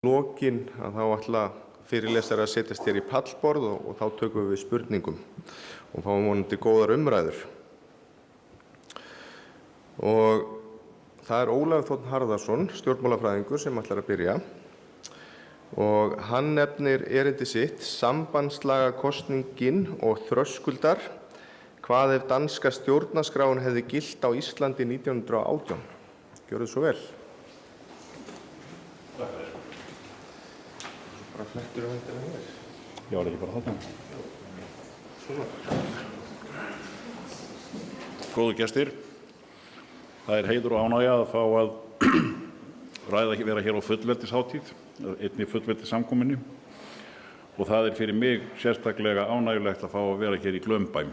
lokin að þá ætla fyrirlesari að setjast hér í pallborð og þá tökum við spurningum og fáum vonandi góðar umræður. Og það Ólafur Þ. Harðarson, stjórnmálafræðingur, sem ætlar að byrja. Og hann nefnir erindi sitt, sambandslagakosningin og þröskuldar, hvað ef danska stjórnarskráin hefði gilt á Íslandi 1918. Gjörðu svo vel. Bara flettur hendina hér. Já, það ekki bara þarna. Góðu gestir, það heiður og ánægja að fá að vera hér á fullveldishátíð, einni fullveldissamkomunni, og það fyrir mig sérstaklega ánægjulegt að fá að vera hér í Glaumbæ,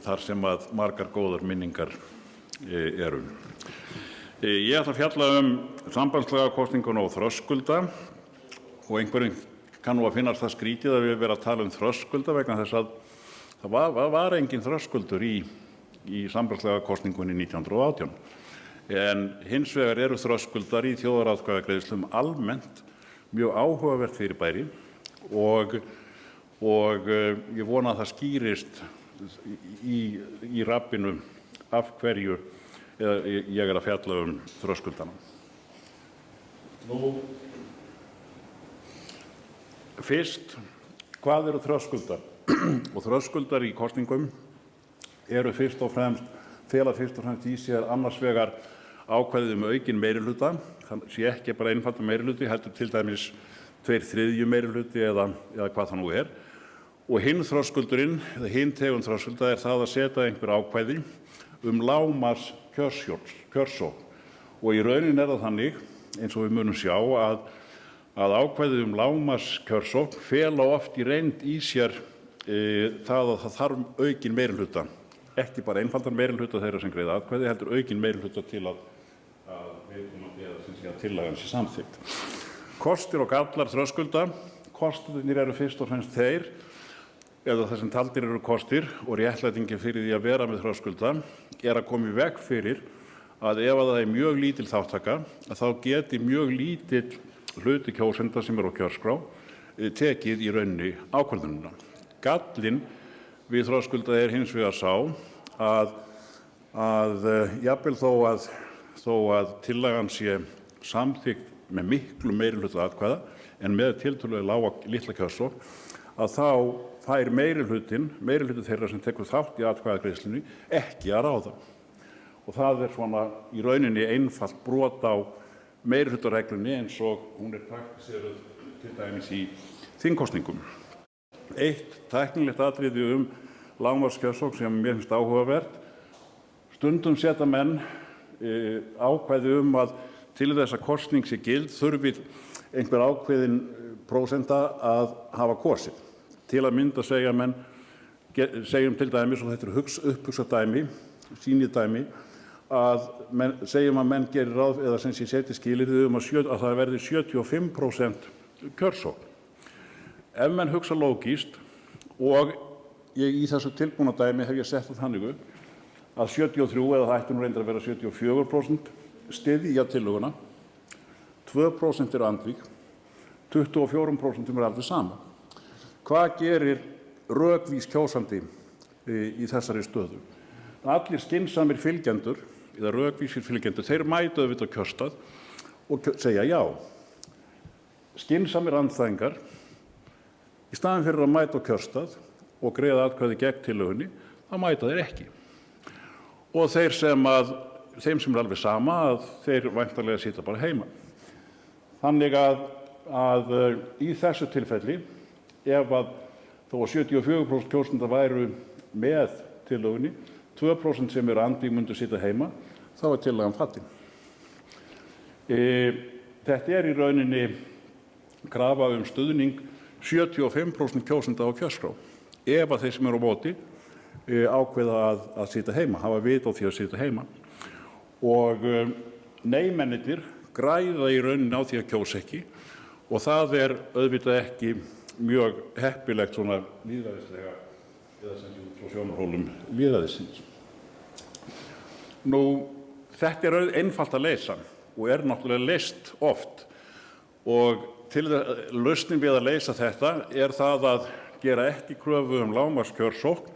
þar sem að margar góðar minningar eru. Ég ætla að fjalla sambandslagakosninguna og þröskulda, og einhverjum kann nú að finnast það skrítið að við vera að tala þröskulda vegna þess að það var engin þröskuldur í sambandslagakosningunni 1918. En hins vegar eru þröskuldar í þjóðaratkvæðagreiðslum almennt mjög áhugavert fyrirbæri og ég vona að það skýrist í rappinu af hverju ég að fjalla þröskuldana. Fyrst, hvað eru þröskuldar? Og þröskuldar í kosningum eru fyrst og fremst í sér annars vegar ákvæðið aukinn meirihluta, það sé ekki bara einfaldur meirihluti, heldur til dæmis 2/3 meirihluti eða hvað það nú er. Og hinn þröskuldurinn, eða hinn tegund þröskulda, það að setja einhver ákvæði lágmarks kjörsókn. Og í raunin það þannig, eins og við munum sjá, að ákvæði lágmarks kjörsókn fela oft í reynd í sér það að það þarf aukinn meirihluta. Ekki bara einfaldan meirihluta þeirra sem greiða atkvæði, heldur aukinn meirihluta til að tillagan sé samþykkt. Kostir og gallar þröskulda. Kostirnir eru fyrst og fremst þeir, eða það sem taldir eru kostir og réttlætingin fyrir því að vera með þröskulda, að koma í veg fyrir að ef það mjög lítil þáttaka, þá geti mjög lítill hluti kjósenda sem á kjörskrá tekið í rauninni ákvörðunina. Gallinn við þröskulda hins vegar sá að jafnvel þó að tillagan sé samþykkt með miklu meirihluta atkvæða en með tiltölulega lága litla kjörsókn, að þá fær meirihluti þeirra sem tekur þátt í atkvæðagreiðslunni ekki að ráða. Og það svona í rauninni einfalt brot á meirihlutareglunni eins og hún praktiseruð til dæmis í þingkosningum. Eitt tæknilegt atriði lágmarkskjörsókn sem mér finnst áhugavert. Stundum setja menn ákvæði að til þess að kosning sé gild þurfi einhver ákveðin prósenta að hafa kosið. Til að mynda segjum til dæmis, og þetta upphugsað dæmi, sýnið dæmi, segjum að menn gerir ráð eða sem sé seti skilyrði að það verði 75% kjörsókn. Ef menn hugsa lógískt, og í þessu tilbúna dæmi hef ég sett það þannig upp, að 73 eða það ætti nú reyndar að vera 74% styðja tillöguna, 2% eru andvíg, 24% alveg sama. Hvað gerir rökvís kjósandi í þessari stöðu? Allir skynsamir fylgjendur, eða rökvísir fylgjendur, þeir mæta auðvitað á kjörstað og segja já. Skynsamir andstæðingar, í staðinn fyrir að mæta á kjörstað og greiða atkvæði gegn tillögunni, þá mæta þeir ekki. Og þeim sem alveg sama, að þeir væntanlega sitja bara heima. Þannig að í þessu tilfelli, ef þó að 74% kjósenda væru með tillögunni, 2% sem eru andvíg myndu sitja heima, þá tillagan fallin. Þetta í rauninni krafa stuðning 75% kjósenda á kjörskrá. Ef að þeir sem eru á móti ákveða að sitja heima, hafa vit á því að sitja heima. Og nei-mennirnir græða í rauninni á því að kjósa ekki, og það auðvitað ekki mjög heppilegt svona lýðræðislega eða sem út frá sjónarhólum lýðræðisins. Þetta einfalt að leysa og náttúrulega leyst oft. Og lausnin við að leysa þetta það að gera ekki kröfu lágmarkskjörsókn,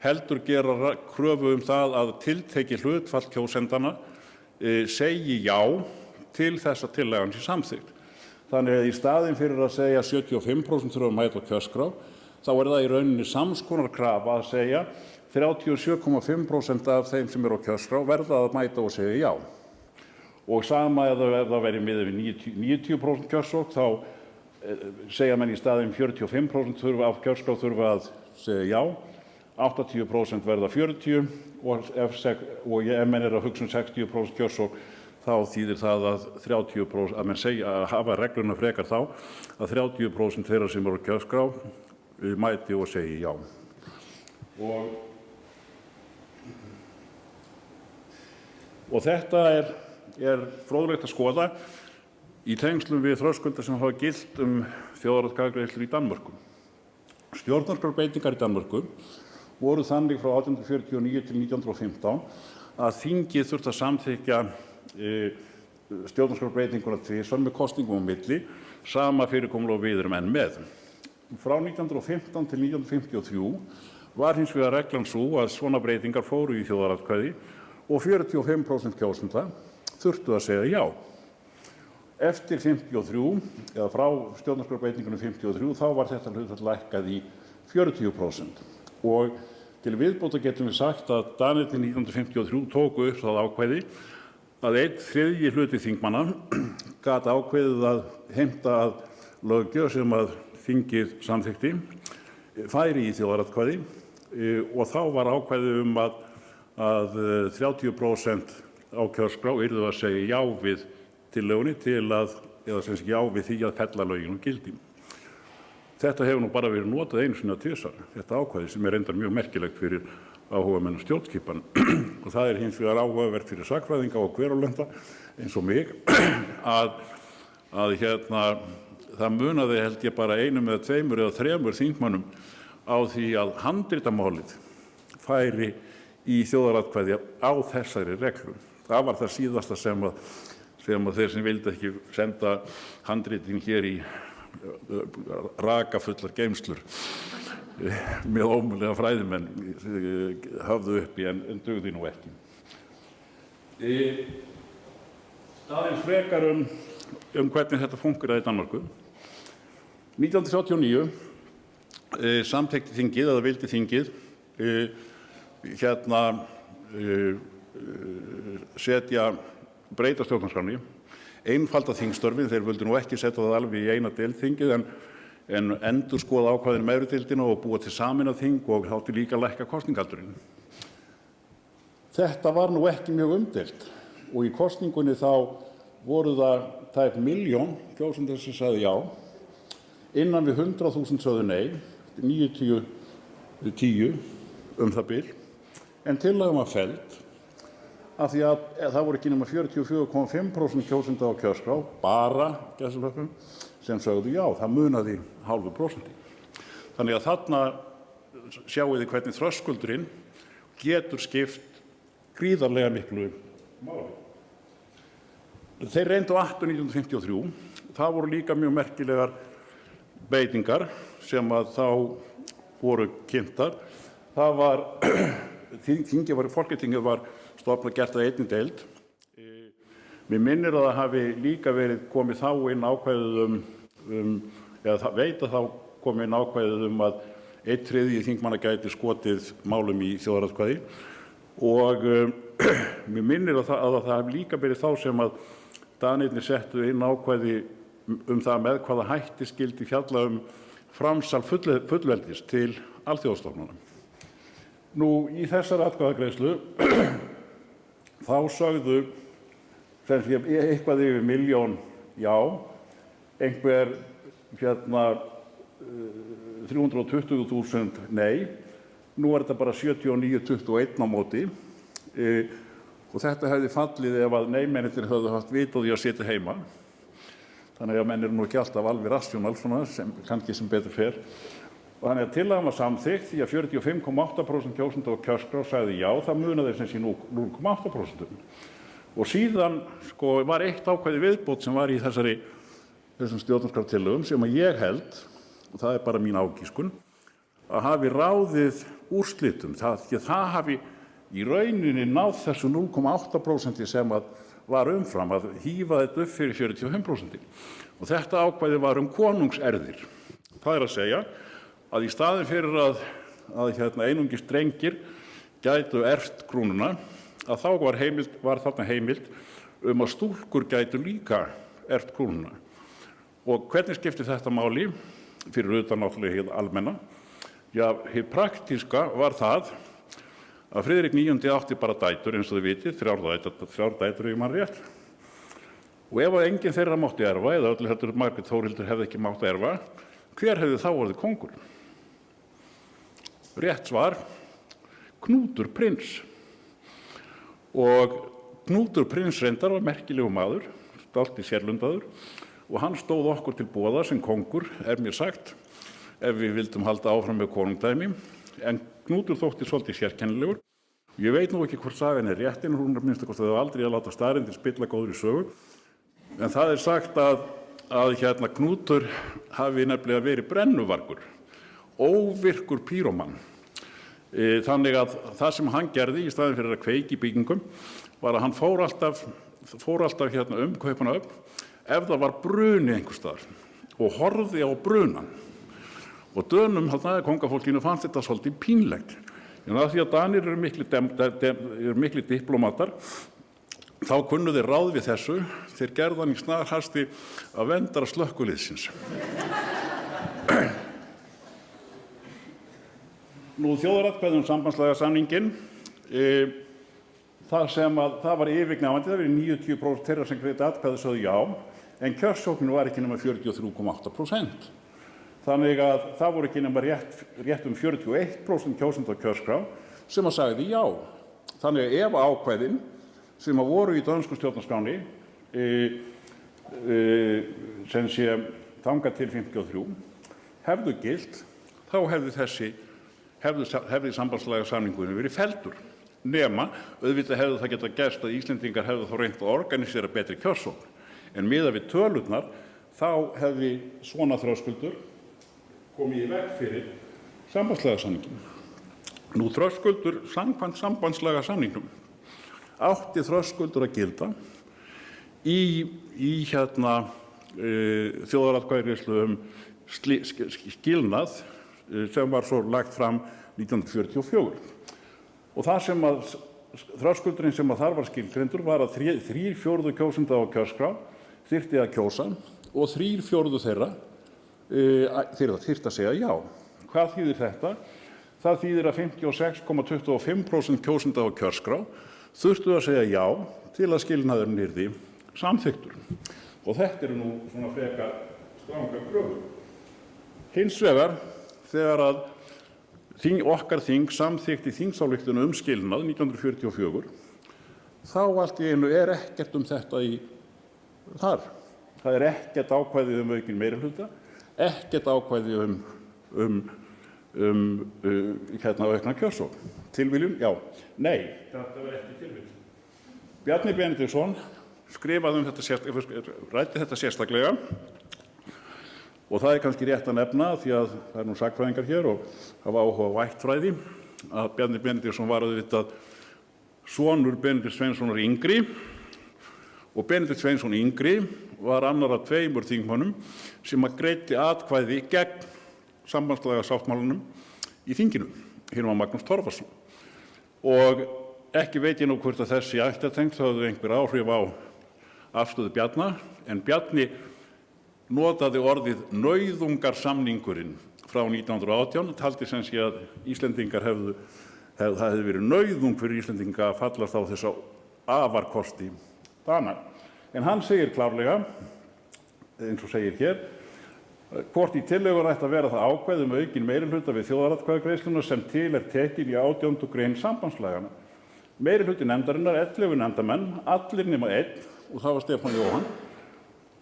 heldur gera kröfu það að tiltekið hlutfall kjósendana segi já til þess að tillagan sé samþykkt. Þannig að í staðinn fyrir að segja 75% þurfa að mæta á kjörskrá, þá það í rauninni sams konar krafa að segja 37,5% af þeim sem á kjörskrá verða að mæta og segja já. Og sama ef það verið miðað við 90% kjörsókn, þá segja menn í staðinn 45% af kjörskrá þurfa að segja já, 80% verða 40% og ef menn að hugsa 60% kjörsókn, þá þýðir það að 30%, að menn segja að hafa regluna frekar þá, að 30% þeirra sem á kjörskrá mæti og segi já. Og þetta er fróðlegt að skoða í tengslum við þröskulda sem hafa gilt þjóðaratkvæðagreiðslur í Danmörku. Stjórnarskrárbreytingar í Danmörku voru þannig frá 1849 til 1915 að þingið þurfti að samþykkja stjórnarskrárbreytinguna tvisvar með kosningum á milli, sama fyrirkomulag og við erum enn með. Frá 1915 til 1953 var hins vegar reglan sú að svona breytingar fóru í þjóðaratkvæði og 45% kjósenda þurftu að segja já. Eftir 53, eða frá stjórnarskrárbreytingunum 53, þá var þetta hlutfall lækkað í 40%. Og til viðbótar getum við sagt að Danirnir 1953 tóku upp það ákvæði að 1/3 hluti þingmanna gat ákveðið að heimta að löggjöf sem að þingið samþykkti færi í þjóðaratkvæði og þá var ákvæðið að 30% á kjörskrá yrðu að segja já við tillögunni eða sem sé já við því að fella lögin úr gildi. Þetta hefur nú bara verið notað einu sinni að tvisvar, þetta ákvæði sem reyndar mjög merkilegt fyrir áhugamenn stjórnskipan og það hins vegar áhugavert fyrir sagnfræðinga og hverfólenda eins og mig að það munaði held ég bara 1 eða 2 eða 3 þingmönnum á því að handritamálið færi í þjóðaratkvæði á þessari reglu. Það var það síðasta sem að þeir sem vildi ekki senda handritin hér í rakafullar geymslur með ómögulega fræðimenn höfðu uppi en dugði nú ekki. Aðeins frekar hvernig þetta funkeraði í Danmörku. 1939 samþykkti þingið eða vildi þingið breyta stjórnarskránni, einfalda þingstörfin, þeir vildu nú ekki setja það alveg í eina deild þingið en endurskoða ákvæðin meirideildina og búa til sameinað þing og þátti líka lækka kosningaldurinn. Þetta var nú ekki mjög umdeilt og í kosningunni þá voru það tæp 1 milljón kjósenda sem sagði já, innan við 100.000 sögðu nei, 90-10 það bil, en tillagan var felld af því að það voru ekki nema 44,5% kjósenda á kjörskrá, bara gæsalöppum, sem sögðu já, það munaði 0,5%. Þannig að þarna sjáið þið hvernig þröskuldurinn getur skipt gríðarlega miklu máli. Þeir reyndu aftur 1953, það voru líka mjög merkilegar breytingar sem að þá voru kynntar. Það var, Folketingið var stofnað gert að einni deild. Mér minnir að það hafi líka verið komið þá inn ákvæðið eða veit að þá komið inn ákvæðið að 1/3 þingmanna gæti skotið málum í þjóðaratkvæði og mér minnir að það hafi líka verið þá sem að Danirnir settu inn ákvæði það með hvaða hætti skyldi fjalla framsal fullveldis til alþjóðastofnana. Nú, í þessari atkvæðagreiðslu þá sögðu sem sé eitthvað yfir 1 milljón já, einhver 320.000 nei, nú þetta bara 79-21 á móti og þetta hefði fallið ef að nei-mennirnir höfðu haft vit á því að sitja heima. Þannig að menn eru nú ekki alltaf alveg rassjónal svona, kannski sem betur fer. Og þannig að tillagan var samþykkt því að 45,8% kjósenda á kjörskrá sagði já, það munaði sem sé 0,8%. Og síðan var eitt ákvæði viðbót sem var í þessum stjórnarskrártillögum sem að ég held, og það bara mín ágískun, að hafi ráðið úrslitum. Það hafi í rauninni náð þessu 0,8% sem að var umfram, að hífa þetta upp fyrir 45%. Og þetta ákvæði var konungserðir. Það að segja að í staðinn fyrir að einungis drengir gætu erft krúnuna, að þá var þarna heimild að stúlkur gætu líka erft krúnuna. Og hvernig skipti þetta máli fyrir utan náttúrulega hið almenna? Já, hið praktíska var það að Friðrik IX átti bara dætur, eins og þið vitið, þrjár dætur ef man rétt. Og ef enginn þeirra mátti erfa, eða öllu heldur Margrét Þórhildur hefði ekki mátt erfa, hver hefði þá orðið kóngur? Rétt svar, Knútur prins. Og Knútur prins reyndar var merkilegu maður, dálítið sérlundaður, og hann stóð okkur til boða sem kóngur, mér sagt, ef við vildum halda áfram með konungdæmi. En Knútur þótti svolítið sérkennilegur. Ég veit nú ekki hvort sagan rétt, en hún minnst að þau aldrei að láta staðreyndir spilla góðri sögu. En það sagt að Knútur hafi nefnilega verið brennuvargur, óvirkur píróman. Þannig að það sem hann gerði í staðinn fyrir að kveiki í byggingum var að hann fór alltaf kaupana upp ef það var bruni einhvers staðar og horfði á brunan. Og Dönum, kóngafólkinu, fannst þetta svolítið pínlegt. En af því að Danir eru miklir diplómatar, þá kunnu þeir ráð við þessu. Þeir gerðu hann í snarhasti að verndara slökkviliðsins. Nú þjóðaratkvæði sambandslagasamninginn, það var yfirgnæfandi, það verið 90% þeirra sem greiddu atkvæði sögðu já, en kjörsóknin var ekki nema 43,8%. Þannig að það voru ekki nema rétt 41% kjósenda á kjörskrá sem að sagði já. Þannig að ef ákvæðin sem að voru í dönsku stjórnarskránni sem sé þangað til 53 hefðu gilt, þá hefði sambandslagasamningurinn verið felldur. Nema, auðvitað hefði það getað gerst að Íslendingar hefðu þá reynt að organisera betri kjörsókn. En miðað við tölurnar, þá hefði svona þröskuldur komið í veg fyrir sambandslagasamninginn. Nú þröskuldur samkvæmt sambandslagasamningnum átti þröskuldur að gilda í þjóðaratkvæðagreiðslu skilnað sem var svo lagt fram 1944. Og það sem að þröskuldurinn sem að þar var skilgreindur var að 3/4 kjósenda á kjörskrá þyrfti að kjósa og 3/4 þeirra þyrfti að segja já. Hvað þýðir þetta? Það þýðir að 56,25% kjósenda á kjörskrá þurftu að segja já til að skilnaðurinn yrði samþykktur. Og þetta eru nú svona frekar strangar kröfur. Hins vegar, þegar að okkar þing samþykkti þingsályktun skilnað 1944, þá allt í einu ekkert þetta þar. Það ekkert ákvæði aukinn meirihluta, ekkert ákvæði aukna kjörsókn. Tilviljun? Já. Nei, þetta var ekki tilviljun. Bjarni Benediktsson skrifaði ræddi þetta sérstaklega, og það kannski rétt að nefna, því að það nú sagnfræðingar hér og hafa áhuga á ættfræði, að Bjarni Benediktsson var auðvitað sonur Benedikts Sveinssonar yngri, og Benedikt Sveinsson yngri var annar af 2 þingmönnum sem að greiddi atkvæði gegn sambandslagasáttmálanum í þinginu. Hinn var Magnús Torfason. Og ekki veit ég nú hvort að þessi ættartengsl höfðu einhver áhrif á afstöðu Bjarna, en Bjarni notaði orðið nauðungarsamningurinn frá 1918, taldi sem sé að Íslendingar það hefði verið nauðung fyrir Íslendinga að fallast á þessa afarkosti Dana. En hann segir klárlega, eins og segir hér, hvort í tillögur ætti að vera það ákvæði aukinn meirihluta við þjóðaratkvæðagreiðsluna sem til tekin í 18. grein sambandslagana. Meirihluti nefndarinnar, 11 nefndarmenn, allir nema 1, og það var Stefán Jóhann,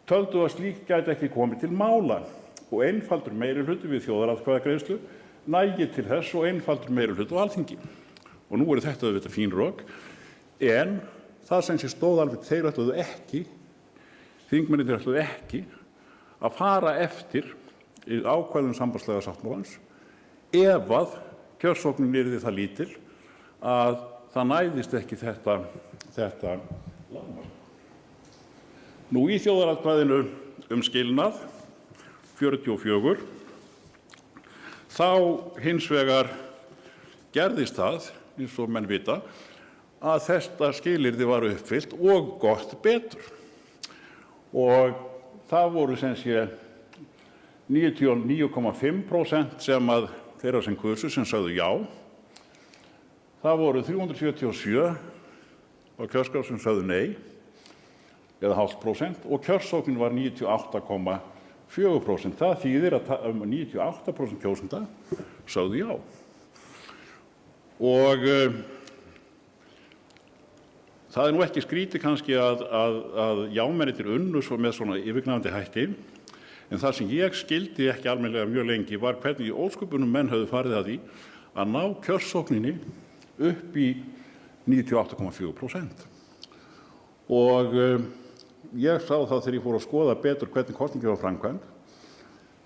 töldu að slíkt gæti ekki komið til mála og einfaldur meirihluti við þjóðaratkvæðagreiðslu nægi til þess og einfaldur meirihluti á Alþingi. Og nú eru þetta auðvitað fín rök, en það sem sé stóð alveg, þeir ætluðu ekki, þingmennirnir ætluðu ekki að fara eftir ákvæðum sambandslega sáttmálans ef að kjörsóknin yrði það lítil að það næðist ekki þetta lágmark. Nú í þjóðaratkvæðinu skilnað 44 þá hins vegar gerðist það, eins og menn vita, að þetta skilyrði var uppfyllt og gott betur. Og það voru sem sé 99,5% sem að þeirra sem kusu sem sagðu já. Það voru 377 á kjörskrá sem sagðu nei, eða 0,5%, og kjörsóknin var 98,4%. Það þýðir að 98% kjósenda sagðu já. Og það nú ekki skrítið kannski að jámennirnir unnu svo með svona yfirgnæfandi hætti, en það sem ég skildi ekki almennilega mjög lengi var hvernig í ósköpunum menn höfðu farið að því að ná kjörsókninni upp í 98,4%. Og ég sá það þegar ég fór að skoða betur hvernig kosningin var framkvæmd,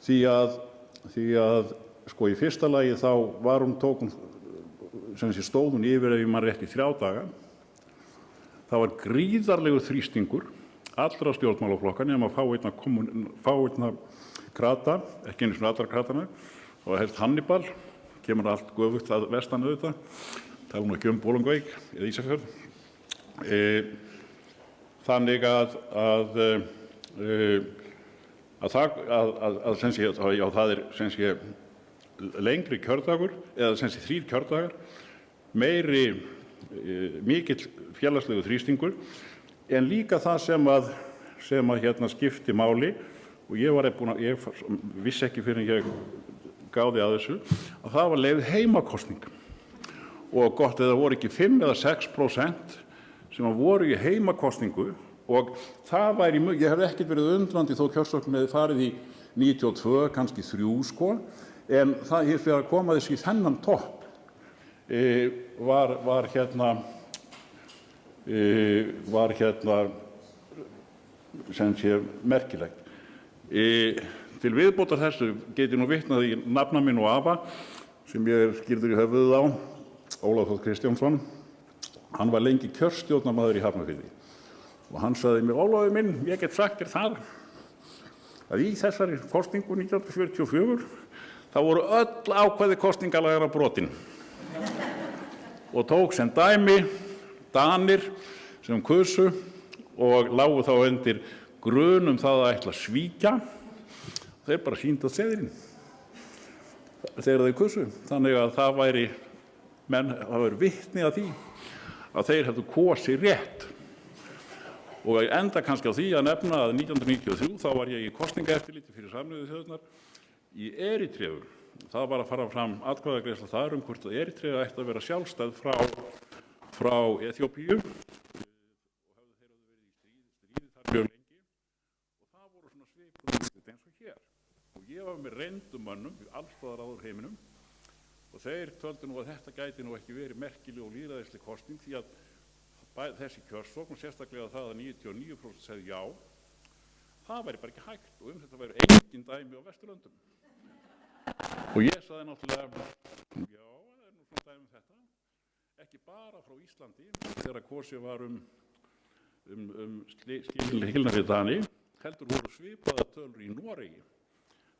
því að sko í fyrsta lagi þá var tók hún sem sé stóð hún yfir ef ég man rétt í 3 daga. Það var gríðarlegur þrýstingur allra stjórnmálaflokka nema fáeinna krata, ekki einu sinni allra kratana, og helst Hannibal, kemur allt göfugt að vestan auðvitað, tala nú ekki Bolungarvík eða Ísafjörð. Þannig að það er sem sé lengri kjördagur, eða sem sé 3 kjördagar, mikill félagslegu þrýstingur, en líka það sem að skipti máli, og ég vissi ekki fyrir en ég gáði að þessu, að það var leyfð heimakosning. Og gott eða voru ekki 5 eða 6% sem voru í heimakosningu, og það væri, ég hefði ekkert verið undrandi þó kjörsóknin hefði farið í 92, kannski 3 sko, en það hér fyrir að koma þessi í þennan topp var sem sé merkilegt. Til viðbótar þessu get ég nú vitnað í nafna minn og afa sem ég skýrður í höfuðið á, Ólafur Þór Kristjánsson. Hann var lengi kjörstjórnarmaður í Hafnarfirði og hann sagði mér: Ólafur minn, ég get sagt þér það að í þessari kosningu 1944 þá voru öll ákvæði kosningalaganna brotin. Og tók sem dæmi Danir sem kusu og lágu þá undir grun það að ætla að svíkja. Þeir bara sýndu á seðilinn þegar þeir kusu. Þannig að það væri vitni að því að þeir hefðu kosið rétt. Og ég enda kannski á því að nefna að 1993 þá var ég í kosningaeftirliti fyrir Sameinuðu þjóðirnar í Erítreu. Það var að fara fram atkvæðagreiðsla þar hvort að Erítreu ætti að vera sjálfstæð frá Eþíópíu, og höfðu verið í stríði þar mjög lengi, og það voru svona svipuð úrslit eins og hér. Og ég var með reyndum mönnum alls staðar áður heiminum, og þeir töldu nú að þetta gæti nú ekki verið merkileg og lýðræðisleg kosning, því að þessi kjörsókn, sérstaklega það að 99% segðu já, það væri bara ekki hægt, og þetta væri engin dæmi á Vesturlöndum. Og ég sagði náttúrulega, já, það er nú svona dæmi þetta, ekki bara frá Íslandi, þegar kosið var skilnaði við Dani, heldur voru svipaðar tölur í Noregi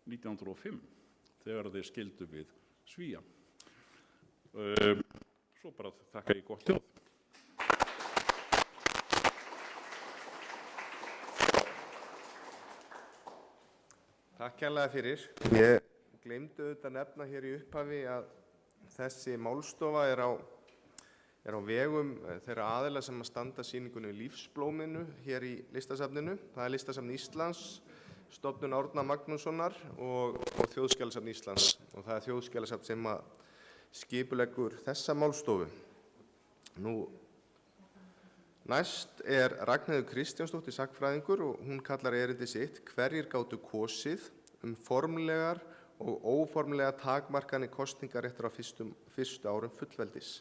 1905, þegar þeir skildu við Svía. Svo bara þakka ég gott hljóð. Takk kærlega fyrir. Ég gleymdi auðvitað að nefna hér í upphafi að þessi málstofa er á vegum þeirra aðila sem að standa sýningunni Lífsblóminu hér í Listasafninu. Það er Listasafn Íslands, Stofnun Árna Magnússonar og Þjóðskjalasafn Íslands. Og það er Þjóðskjalasafn sem að skipuleggur þessa málstofu. Nú, næst er Ragnheiður Kristjánsdóttir sagnfræðingur og hún kallar erindi sitt Hverjir gátu kosið formlegar og óformlega takmarkanir kosningaréttar á fyrstu árum fullveldis.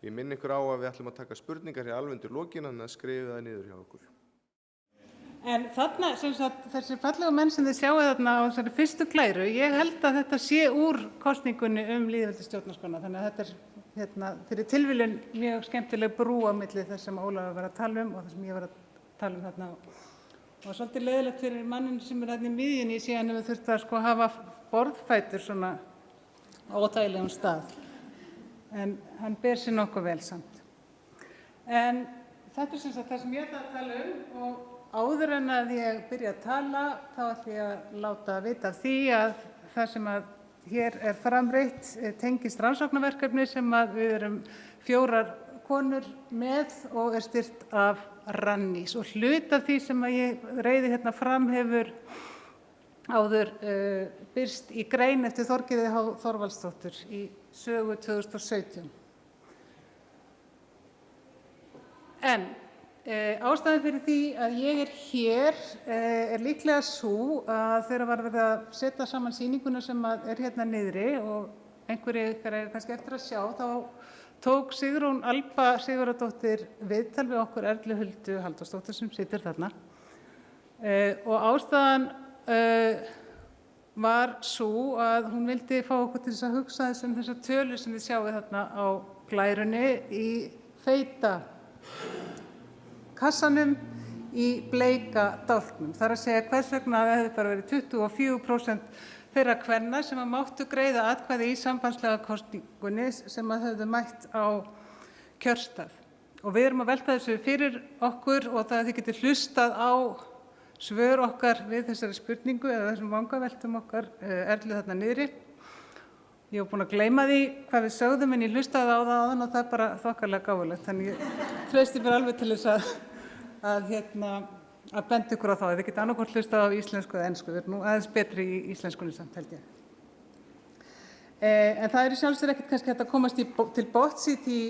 Ég minn ykkur á að við ætlum að taka spurningar hér alveg undir lokin, þannig að skrifa það niður hjá okkur. En þarna, sem sagt, þessi fallegu menn sem þið sjáið þarna á þessari fyrstu glæru, ég held að þetta sé úr kosningunni lýðveldisstjórnarskrána, þannig að þetta er fyrir tilviljun mjög skemmtileg brú á milli þess sem Ólafur var að tala og það sem ég var að tala þarna. Og svolítið leiðilegt fyrir manninn sem þarna í miðjunni, síðan hefur þurft að hafa borðfætur svona á óþægilegum stað. En hann ber sér nokkuð vel samt. En þetta sem sagt það sem ég ætla að tala og áður en að ég byrja að tala þá ætla ég að láta vita af því að það sem að hér framreitt tengist rannsóknarverkefni sem að við erum 4 konur með og styrkt af Rannís. Og hluti af því sem að ég reiði hérna fram hefur áður birst í grein eftir Þorgerði H. Þorvaldsdóttur í Sögu 2017. En ástæðan fyrir því að ég hér líklega sú að þegar var verið að setja saman sýninguna sem hérna niðri og einhverjir ykkar kannski eftir að sjá, þá tók Sigrún Alba Sigurðardóttir viðtal við okkur Erlu Huldu Halldórsdóttur sem situr þarna. Og ástæðan var sú að hún vildi fá okkur til þess að hugsa þessar tölur sem við sjáum þarna á glærunni í feita kassanum í bleika dálknum. Það er að segja hvers vegna það hefði bara verið 24% þeirra kvenna sem máttu greiða atkvæði í sambandslega kosningunni sem höfðu mætt á kjörstað. Og við erum að velta þessu fyrir okkur og það þið getið hlustað á svör okkar við þessari spurningu eða þessum vangaveltum okkar Erlu þarna niðri. Ég var búin að gleyma því hvað við sögðum en ég hlustaði á það áðan og það er bara þokkalega gáfulegt. Þannig ég treysti mér alveg til þess að benda ykkur á það. Þið getið annaðhvort hlustað á íslensku eða ensku. Við erum nú aðeins betri í íslenskunni samt held ég. En það er í sjálfsögðu ekkert kannski hægt að komast til botns í því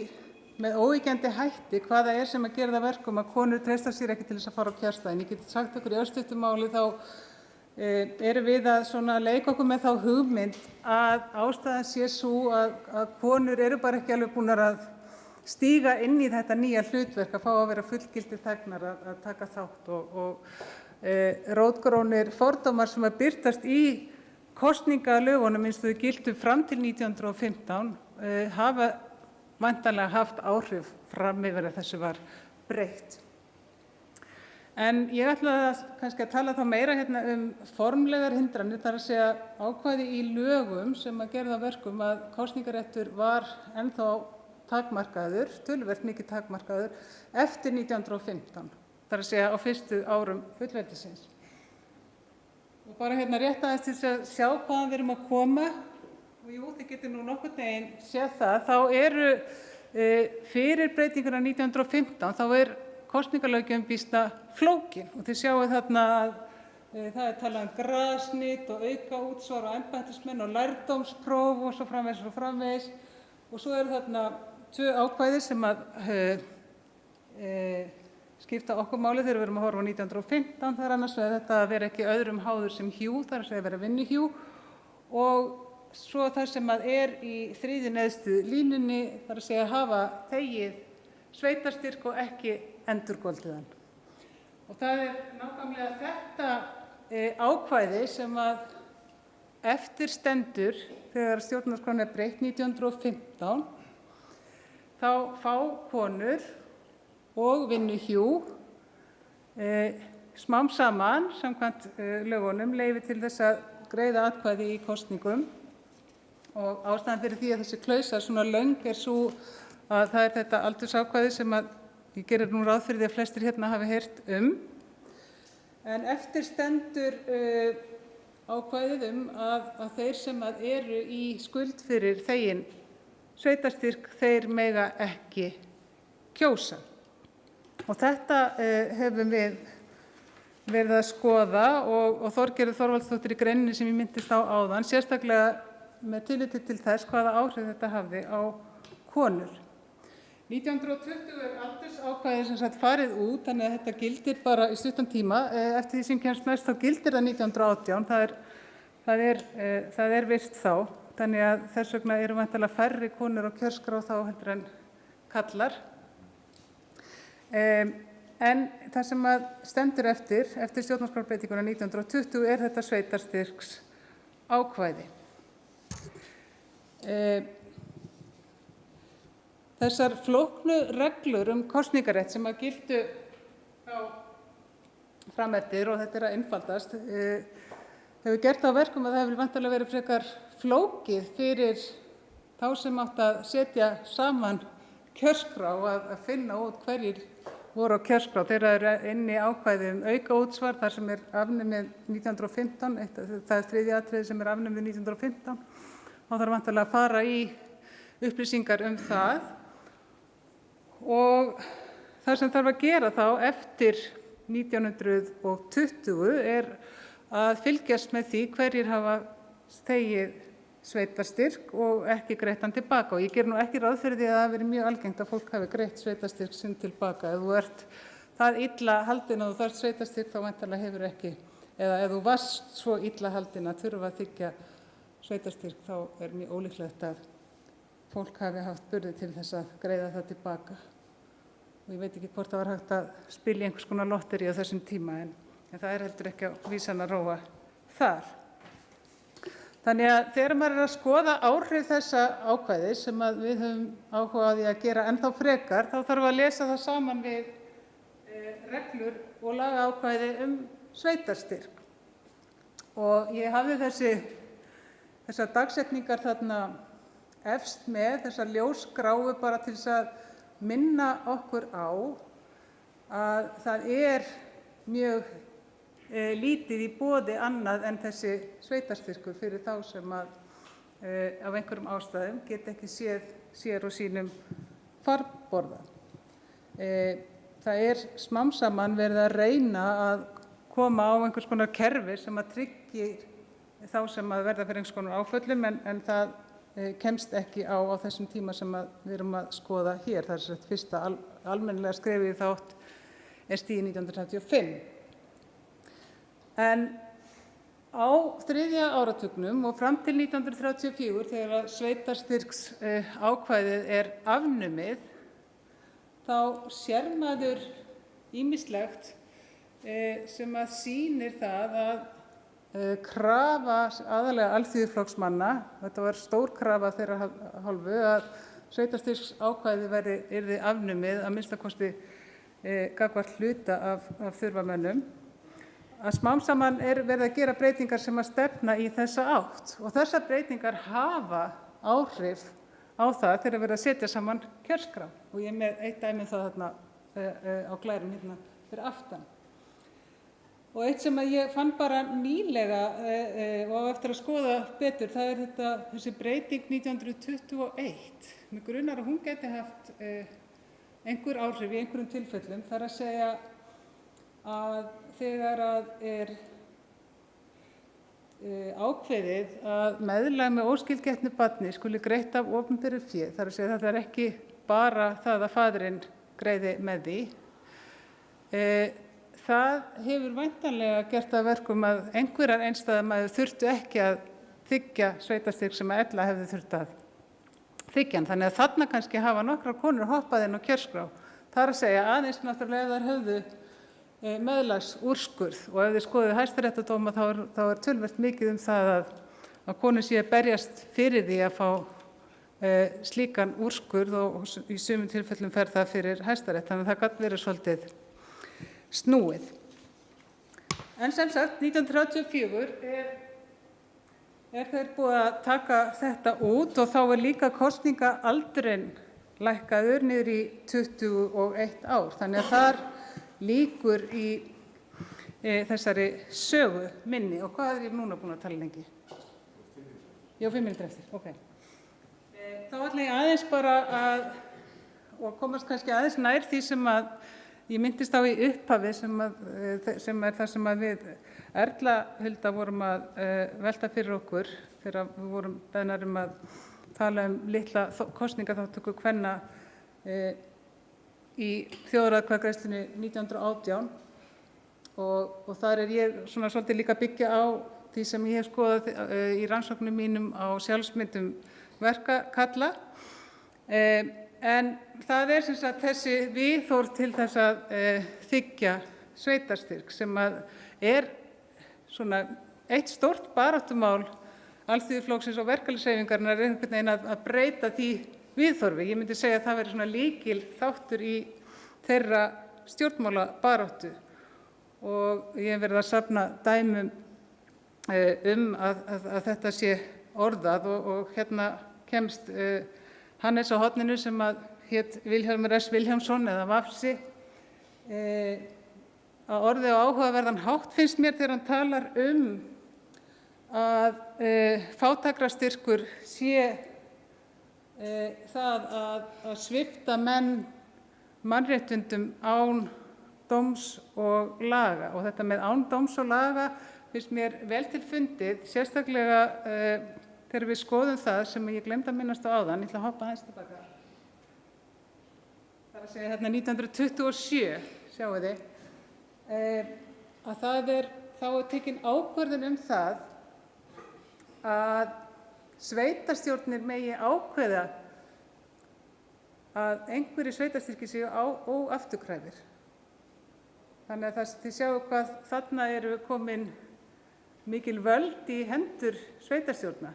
með óyggjandi hætti hvað það sem að gera það verkum að konur treysta sér ekki til þess að fara á kjörstaðinn. Ég get sagt okkur í örstuttu máli þá erum við að leika okkur með þá hugmynd að ástæðan sé sú að konur eru bara ekki alveg búnar að stíga inn í þetta nýja hlutverk að fá að vera fullgildir þegnar að taka þátt og rótgrónir fordómar sem að birtast í kosningalögunum eins og þau giltu fram til 1915 hafa væntanlega haft áhrif fram yfir að þessu var breytt. En ég ætla kannski að tala þá meira hérna formlegar hindranir, það er að segja ákvæði í lögum sem að gera það verkum að kosningaréttur var ennþá takmarkaður, töluvert mikið takmarkaður, eftir 1915, það er að segja á fyrstu árum fullveldisins. Og bara hérna rétt aðeins til að sjá hvaðan við erum að koma, og jú, þið getur nú nokkurn veginn séð það, þá eru fyrir breytinguna 1915, þá kosningalöggjöfin býsna flókin og þið sjáið þarna að það talað grasnýt og aukaútsvar og embættismenn og lærdómspróf og svo framvegis og svo eru þarna 2 ákvæði sem að skipta okkur máli þegar við erum að horfa á 1915. Það er annars vegar þetta að vera ekki öðrum háður sem hjú, það er að segja vera vinnuhjú og svo það sem að í þriðju neðstu línunni, það er að segja hafa þegið sveitarstyrk og ekki endurgoldið hann. Og það nákvæmlega þetta ákvæði sem að eftir stendur þegar stjórnarskráin breytt 1915, þá fá konur og vinnuhjú smám saman samkvæmt lögunum leyfi til þess að greiða atkvæði í kosningum og ástæðan fyrir því að þessi klausa svona löng sú að það er þetta aldursákvæði sem að ég gerir nú ráð fyrir því að flestir hérna hafi heyrt En eftir stendur ákvæðið að þeir sem að eru í skuld fyrir þegin sveitarstyrk, þeir mega ekki kjósa. Og þetta hefum við verið að skoða og Þorgerður Þorvaldsdóttir í greininni sem ég minntist á áðan, sérstaklega með tilliti til þess hvaða áhrif þetta hafði á konur. 1920 aldursákvæðið sem sagt farið út, þannig að þetta gildir bara í stuttan tíma. Eftir því sem kemst næst þá gildir það 1918, það er virt þá. Þannig að þess vegna eru væntanlega færri konur á kjörskrá þá heldur en karlar. En það sem að stendur eftir stjórnarskrárbreytinguna 1920 er þetta sveitarstyrks ákvæði. Þessar flóknu reglur kosningarétt sem að giltu fram eftir, og þetta að einfaldast, hefur gert á verkum að það hefur væntanlega verið frekar flókið fyrir þá sem átt að setja saman kjörskrá að finna út hverjir voru á kjörskrá. Þegar inni ákvæði aukaútsvar þar sem afnumið 1915, það er þriðja atriði sem afnumið 1915, þá þarf væntanlega að fara í upplýsingar það. Og það sem þarf að gera þá eftir 1920 að fylgjast með því hverjir hafa þegið sveitarstyrk og ekki greitt hann tilbaka. Og ég ger nú ekki ráð fyrir því að það veri mjög algengt að fólk hafi greitt sveitarstyrk sinn tilbaka. Ef þú ert það illa haldin að þú þarft sveitarstyrk þá væntanlega hefur ekki, eða ef þú varst svo illa haldin að þurfa að þiggja sveitarstyrk þá er mjög ólíklegt að fólk hafi haft burði til þess að greiða það tilbaka. Og ég veit ekki hvort það var hægt að spila í einhvers konar lotteri á þessum tíma, en það er heldur ekki á vísan að róa þar. Þannig að þegar maður að skoða áhrif þessa ákvæðis sem að við höfum áhuga á því að gera ennþá frekar, þá þarf að lesa það saman við reglur og lagaákvæði sveitarstyrk. Og ég hafði þessar dagsetningar þarna efst með, þessar ljósgráu bara til þess að minna okkur á að það er mjög lítið í boði annað en þessi sveitarstyrkur fyrir þá sem að af einhverjum ástæðum geta ekki sér og sínum farborða. Það er smám saman verið að reyna að koma á einhvers konar kerfi sem að tryggir þá sem að verða fyrir einhvers konar áföllum, en það kemst ekki á þessum tíma sem við erum að skoða hér. Það er þess að fyrsta almennilega skrefið í þátt stigið 1935. En á þriðja áratugnum og fram til 1934, þegar sveitarstyrks ákvæðið er afnumið, þá sér maður ýmislegt sem að sýnir það að krafa aðalega alþýðuflokksmanna, þetta var stór krafa þeirra hálfu, að sveitarstyrks ákvæði yrði afnumið að minnsta kosti gagnvart hluta af þurfamönnum, að smám saman verið að gera breytingar sem að stefna í þessa átt. Og þessar breytingar hafa áhrif á það þegar verið að setja saman kjörskrá. Og ég er með eitt dæmi það þarna á glærum hérna fyrir aftan. Og eitt sem að ég fann bara nýlega og á eftir að skoða betur, það er þessi breyting 1921. Mig grunar að hún geti haft einhver áhrif í einhverjum tilfellum. Það er að segja að þegar að er ákveðið að meðlag með óskilgetnu barni skuli greitt af opinberu fé, það er að segja að það er ekki bara það að faðirinn greiði með því. Það hefur væntanlega gert að verkum að einhverjar einstæðumæður þurftu ekki að þiggja sveitarstyrk sem að ella hefði þurft að þiggja. Þannig að þarna kannski hafa nokkrar konur hoppað inn á kjörskrá. Það er að segja aðeins náttúrulega ef þær höfðu meðlagsúrskurð, og ef þið skoðið hæstaréttardóma þá er töluvert mikið það að konur séu að berjast fyrir því að fá slíkan úrskurð, og í sumum tilfellum fer það fyrir hæstarétt, þannig að það gat verið svolítið snúið. En sem sagt 1934 er þeir búið að taka þetta út, og þá er líka kosningaaldurinn lækkaður niður í 21 ár, þannig að þar líkur í þessari sögu minni. Og hvað er ég núna búin að tala lengi? Já, 5 mínútur eftir, ok. Þá ætla ég aðeins bara og komast kannski aðeins nær því sem að ég myndist á í upphafi, sem er það sem að við Erla Hulda vorum að velta fyrir okkur þegar við vorum beðnar að tala litla kosningaþátttöku kvenna í þjóðaratkvæðagreiðslunni 1918, og þar er ég svona svolítið líka byggja á því sem ég hef skoðað í rannsóknum mínum á sjálfsmyndum verkakalla. En það sem sagt þessi viðhorf til þess að þiggja sveitarstyrk sem svona eitt stórt baráttumál Alþýðuflokksins og verkalýðshreyfingarinnar einhvern veginn að breyta því viðhorfi. Ég myndi segja að það veri svona lykil þáttur í þeirra stjórnmálabaráttu og ég hef verið að safna dæmum að þetta sé orðað og hérna kemst Hannes á horninu sem hét Vilhjálmur S. Vilhjálmsson eða Vafsi að orði og áhugaverðan hátt finnst mér þegar hann talar að fátækrastyrkur sé það að svipta menn mannréttindum án dóms og laga og þetta með án dóms og laga finnst mér vel til fundið, sérstaklega þegar við skoðum það sem ég glemdi að minnast á áðan, ég ætla að hoppa aðeins tilbaka. Það að segja hérna 1927, sjáu þið, að þá tekin ákvörðun það að sveitarstjórnir megi ákveða að einhverjir sveitarstyrkir séu óafturkræfir. Þannig að þið sjáu hvað þarna eru komin mikil völd í hendur sveitarstjórna.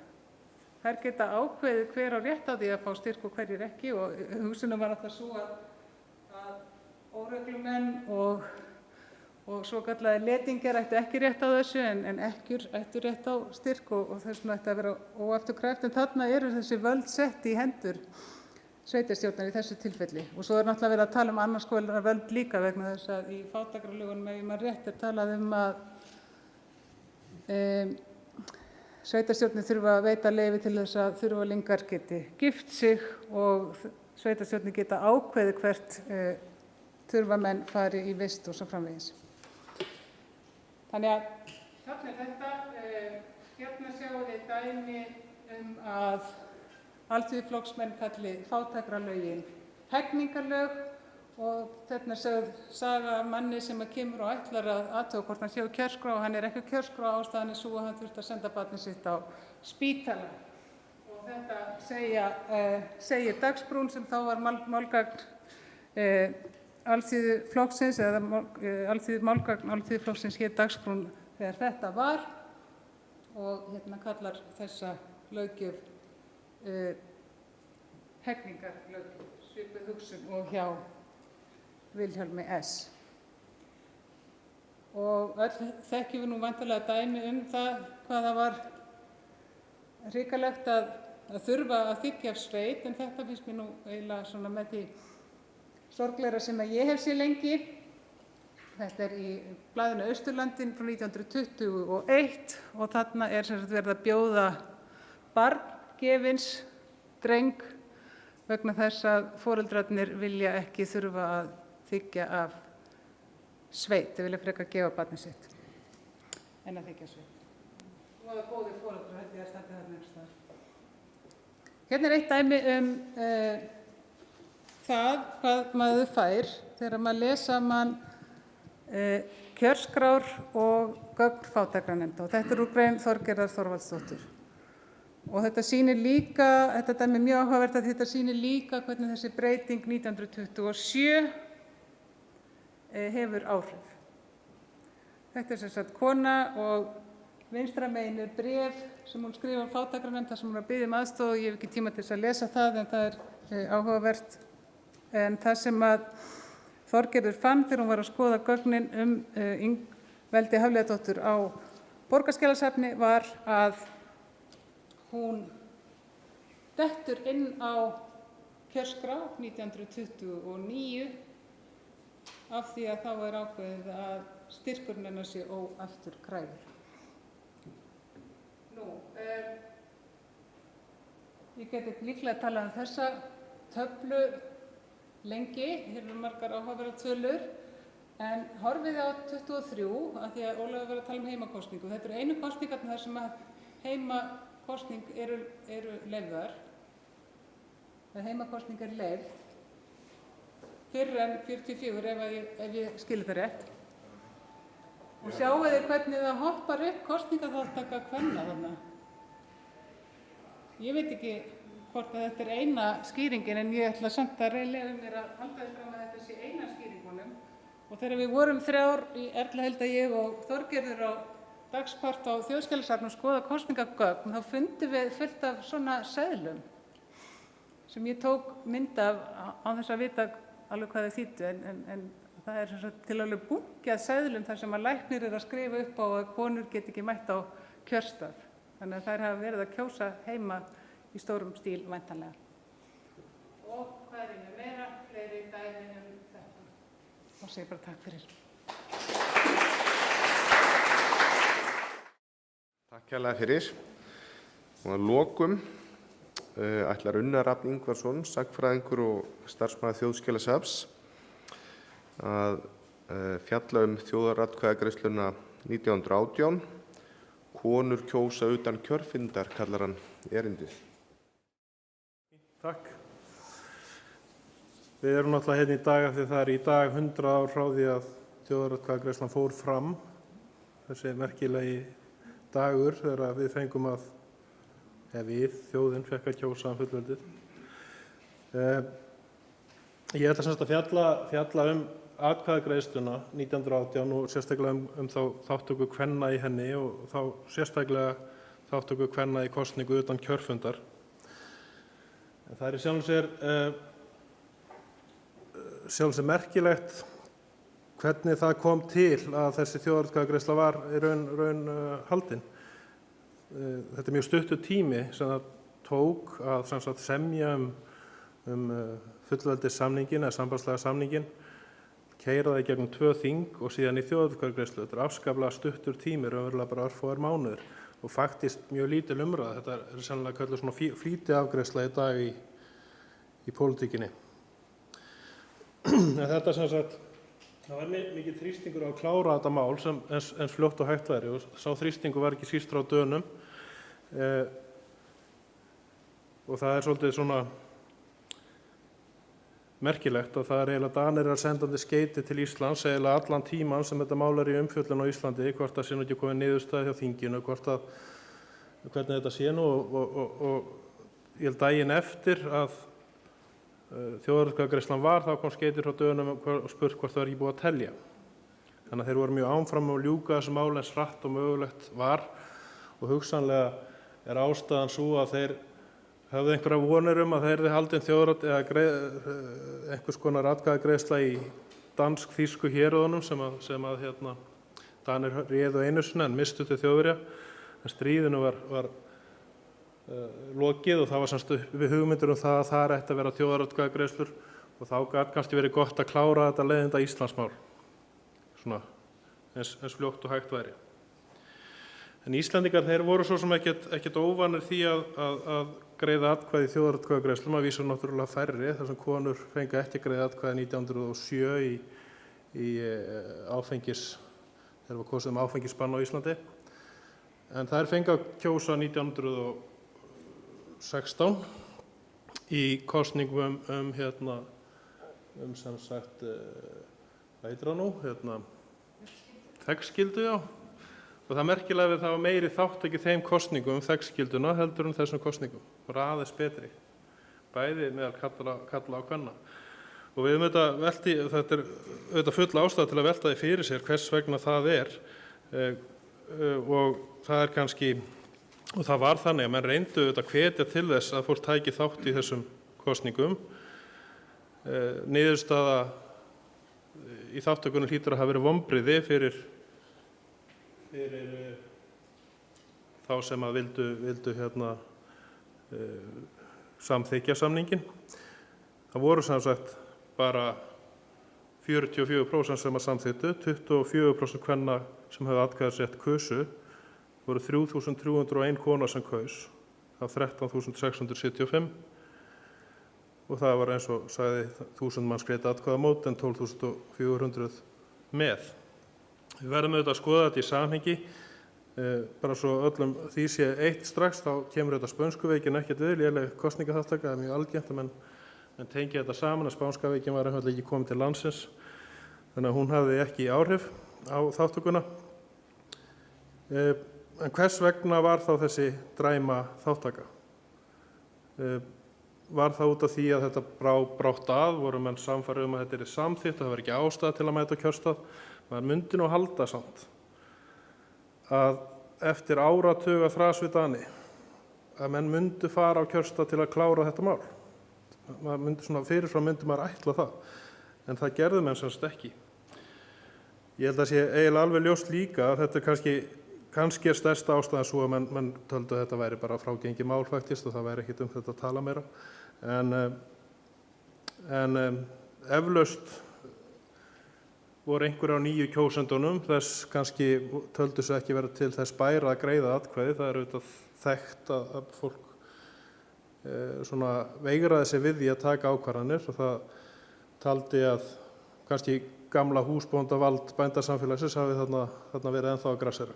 Þær geta ákveðið hver á rétt á því að fá styrk og hverjir ekki og hugsunum var alltaf svo að óreglumenn og svokallaðir letingjar ættu ekki rétt á þessu en ekkjur ættu rétt á styrk og þess vegna ætti að vera óafturkræft. En þarna eru þessi völd sett í hendur sveitarstjórnar í þessu tilfelli. Og svo náttúrulega verið að tala annars konar völd líka vegna þess að í fátækralögunum, ef ég man rétt, talað að sveitarstjórnir þurfa að veita leyfi til þess að þurfalingar geti gift sig og sveitarstjórnir geta ákveðið hvert þurfamenn fari í vist og svo framvegis. Þannig að þarna þetta, hérna sjáum við dæmi að Alþýðuflokksmenn kalli fátækralögin hegningarlög og þetta sögð saga af manni sem kemur og ætlar að athuga hvort hann sé á kjörskrá og hann ekki á kjörskrá, ástæðan sú að hann þurfti að senda barnið sitt á spítala. Og þetta segir Dagsbrún sem þá var málgagn Alþýðuflokksins eða málgagn Alþýðuflokksins hét Dagsbrún þegar þetta var og hérna kallar þessa löggjöf hegningarlöggjöf, svipuð hugsun og hjá Vilhjálmi S. Og öll þekkjum við nú væntanlega dæmi það hvað það var hrikalegt að þurfa að þiggja af sveit, en þetta finnst mér nú eiginlega svona með því sorglegra sem að ég hef séð lengi. Þetta í blaðinu Austurlandinn frá 1921 og þarna sem sagt verið að bjóða barngefins dreng vegna þess að foreldrarnir vilja ekki þurfa að þiggja af sveit. Þeir vilja frekar gefa barnið sitt en að þiggja sveit. Og það góðir foreldrar held ég að standa þarna einhvers staðar. Hérna eitt dæmi það hvað maður fær þegar maður les saman kjörskrár og gögn fátækranefnda og þetta úr grein Þorgerðar Þorvaldsdóttur. Og þetta sýnir líka, þetta dæmi mjög áhugavert að þetta sýnir líka hvernig þessi breyting 1927 hefur áhrif. Þetta sem sagt kona og vinstra megin bréf sem hún skrifar fátækranefnd þar sem hún er að biðja aðstoð og ég hef ekki tíma til þess að lesa það en það áhugavert. En það sem að Þorgerður fann þegar hún var að skoða gögnin Ingveldi Hafliðadóttur á Borgarskjalasafni var að hún dettur inn á kjörskrá 1929 af því að þá er ákveðið að styrkurinn hennar sé óafturkræfur. Ég geti líklega talað þessa töflu lengi, hér eru margar áhugaverðar tölur, en horfið á 23 af því að Ólafur var að tala heimakosningu. Þetta eru einu kosningarnar þar sem að heimakosning eru leyfðar. Heimakosning leyfð fyrr en 44 ef ég skilur það rétt. Og sjáu þið hvernig það hoppar upp kosningaþátttaka kvenna þarna. Ég veit ekki hvort að þetta er eina skýringin, en ég ætla samt að leyfa mér að halda því fram að þetta sé eina skýringunum. Og þegar við vorum þrjár, Erla Hilda, ég og Þorgerður, á dagspart á Þjóðskjalasafni og skoða kosningagögn, þá fundum við fullt af svona seðlum sem ég tók mynd af án þess að vita alveg hvað þau þýddu, en það er sem sagt til alveg bunki af seðlum þar sem að læknir að skrifa upp á að konur get ekki mætt á kjörstað. Þannig að þær hafa verið að kjósa heima í stórum stíl væntanlega. Og hvað er með meira? Fleiri dæmi þetta. Og segi bara takk fyrir. Takk kærlega fyrir. Og að lokum ætlar Unnar Rafn Ingvarsson, sagnfræðingur og starfsmaður Þjóðskjalasafns, að fjalla þjóðaratkvæðagreiðsluna 1918. Konur kjósa utan kjörfundar, kallar hann erindið. Takk. Við erum náttúrulega hérna í dag af því það er í dag 100 ár frá því að þjóðaratkvæðagreiðslan fór fram. Þessi merkilegi dagur þegar við fengum þjóðin fekk að kjósa fullveldið. Ég ætla semst að fjalla atkvæðagreiðsluna 1918 og sérstaklega þá þátttöku kvenna í henni og þá sérstaklega þátttöku kvenna í kosningu utan kjörfundar. En það er í sjálfu sér merkilegt hvernig það kom til að þessi þjóðaratkvæðagreiðsla var í raun haldin. Þetta er mjög stuttur tími sem það tók að semja fullveldissamninginn eða sambandslega samninginn, keyra það í gegnum 2 þing og síðan í þjóðaratkvæðagreiðslu. Þetta er afskaplega stuttur tími, raunverulega bara örfáir mánuðir og faktist mjög lítil umræða. Þetta er sennilega kölluð svona flýtiafgreiðsla í dag í pólitíkinni. En þetta það var mikið þrýstingur á að klára þetta mál eins fljótt og hægt væri og sá þrýstingur var ekki síst frá Dönum. Og það er svolítið svona merkilegt og það er eiginlega Danir sendandi skeyti til Íslands eiginlega allan tíman sem þetta mál í umfjöllun á Íslandi, hvort það sé nú ekki komið niðurstaða hjá þinginu, hvernig þetta sé nú og ég held daginn eftir að þjóðaratkvæðagreiðslan var, þá kom skeyti frá Dönum og spurt hvort það var ekki búið að telja. Þannig að þeir voru mjög áfram að ljúka þessu máli eins hratt og mögulegt var og hugsanlega er ástæðan sú að þeir höfðu einhverja vonir að þeir hefði haldin einhvers konar atkvæðagreiðsla í dansk-þýsku héruðunum sem að Danir réðu einu sinni en mistu til Þjóðverja. En stríðinu var lokið og það var semst við hugmyndir það að það ætti að vera þjóðaratkvæðagreiðslur og þá gat kannski verið gott að klára þetta leiðinda Íslandsmál svona eins fljótt og hægt væri. En Íslendingar þeir voru svo sem ekkert óvanir því að greiða atkvæði í þjóðaratkvæðagreiðslum, að vísu náttúrulega færri þar sem konur fengu ekki að greiða atkvæði 1907 í þegar var kosið áfengisbann á Íslandi. En þær fengu að kjósa 1916 í kosningum sem sagt, hvað heitir það nú? Þegnskyldu, já. Og það merkilega við það var meiri þátttöku í þeim kosningum þegnskylduna heldur en þessum kosningum. Og aðeins betri, bæði meðal kalla og kvenna. Og við þetta er full ástæða til að velta því fyrir sér hvers vegna það er. Og það er kannski, og það var þannig að menn reyndu að hvetja til þess að fólk tæki þátt í þessum kosningum. Niðurstaða í þátttökunum hlýtur að hafa verið vonbrigði fyrir þá sem að vildu samþykkja samningin. Það voru sem sagt bara 44% sem að samþykktu, 24% kvenna sem höfðu atkvæðisrétt kusu, voru 3.301 kona sem kaus af 13.675 og það var eins og sagði 1000 manns greiddu atkvæði á móti en 12.400 með. Við verðum auðvitað að skoða þetta í samhengi, bara svo öllum því sé eitt strax, þá kemur þetta spönsku veikin ekkert við, léleg kosningaþátttaka, það er mjög algengt að menn tengja þetta saman, að spánska veikin var einfaldlega ekki komið til landsins, þannig að hún hafði ekki áhrif á þáttökuna. En hvers vegna var þá þessi dræma þáttaka? var það út af því að þetta brátt að, voru menn sannfærðir að þetta er samþykkt, það var ekki ástæða til að mæta á kjörstað. Maður myndi nú halda samt að eftir áratuga þras við Dani að menn myndu fara á kjörstað til að klára þetta mál. Maður myndi svona fyrirfram myndi maður ætla það, en það gerðu menn semst ekki. Ég held að sé eiginlega alveg ljóst líka að þetta kannski er stærsta ástæðan svo að menn töldu að þetta væri bara frágengið mál faktist og það væri ekkit þetta að tala meira. En eflaust voru einhverjir á nýju kjósendunum, þess kannski töldu sig ekki vera til þess bæra að greiða atkvæði. Það er auðvitað þekkt að fólk svona veigraði sig við því að taka ákvarðanir og það taldi að kannski gamla húsbóndavald bændasamfélagsins hafi þarna verið ennþá að grassera.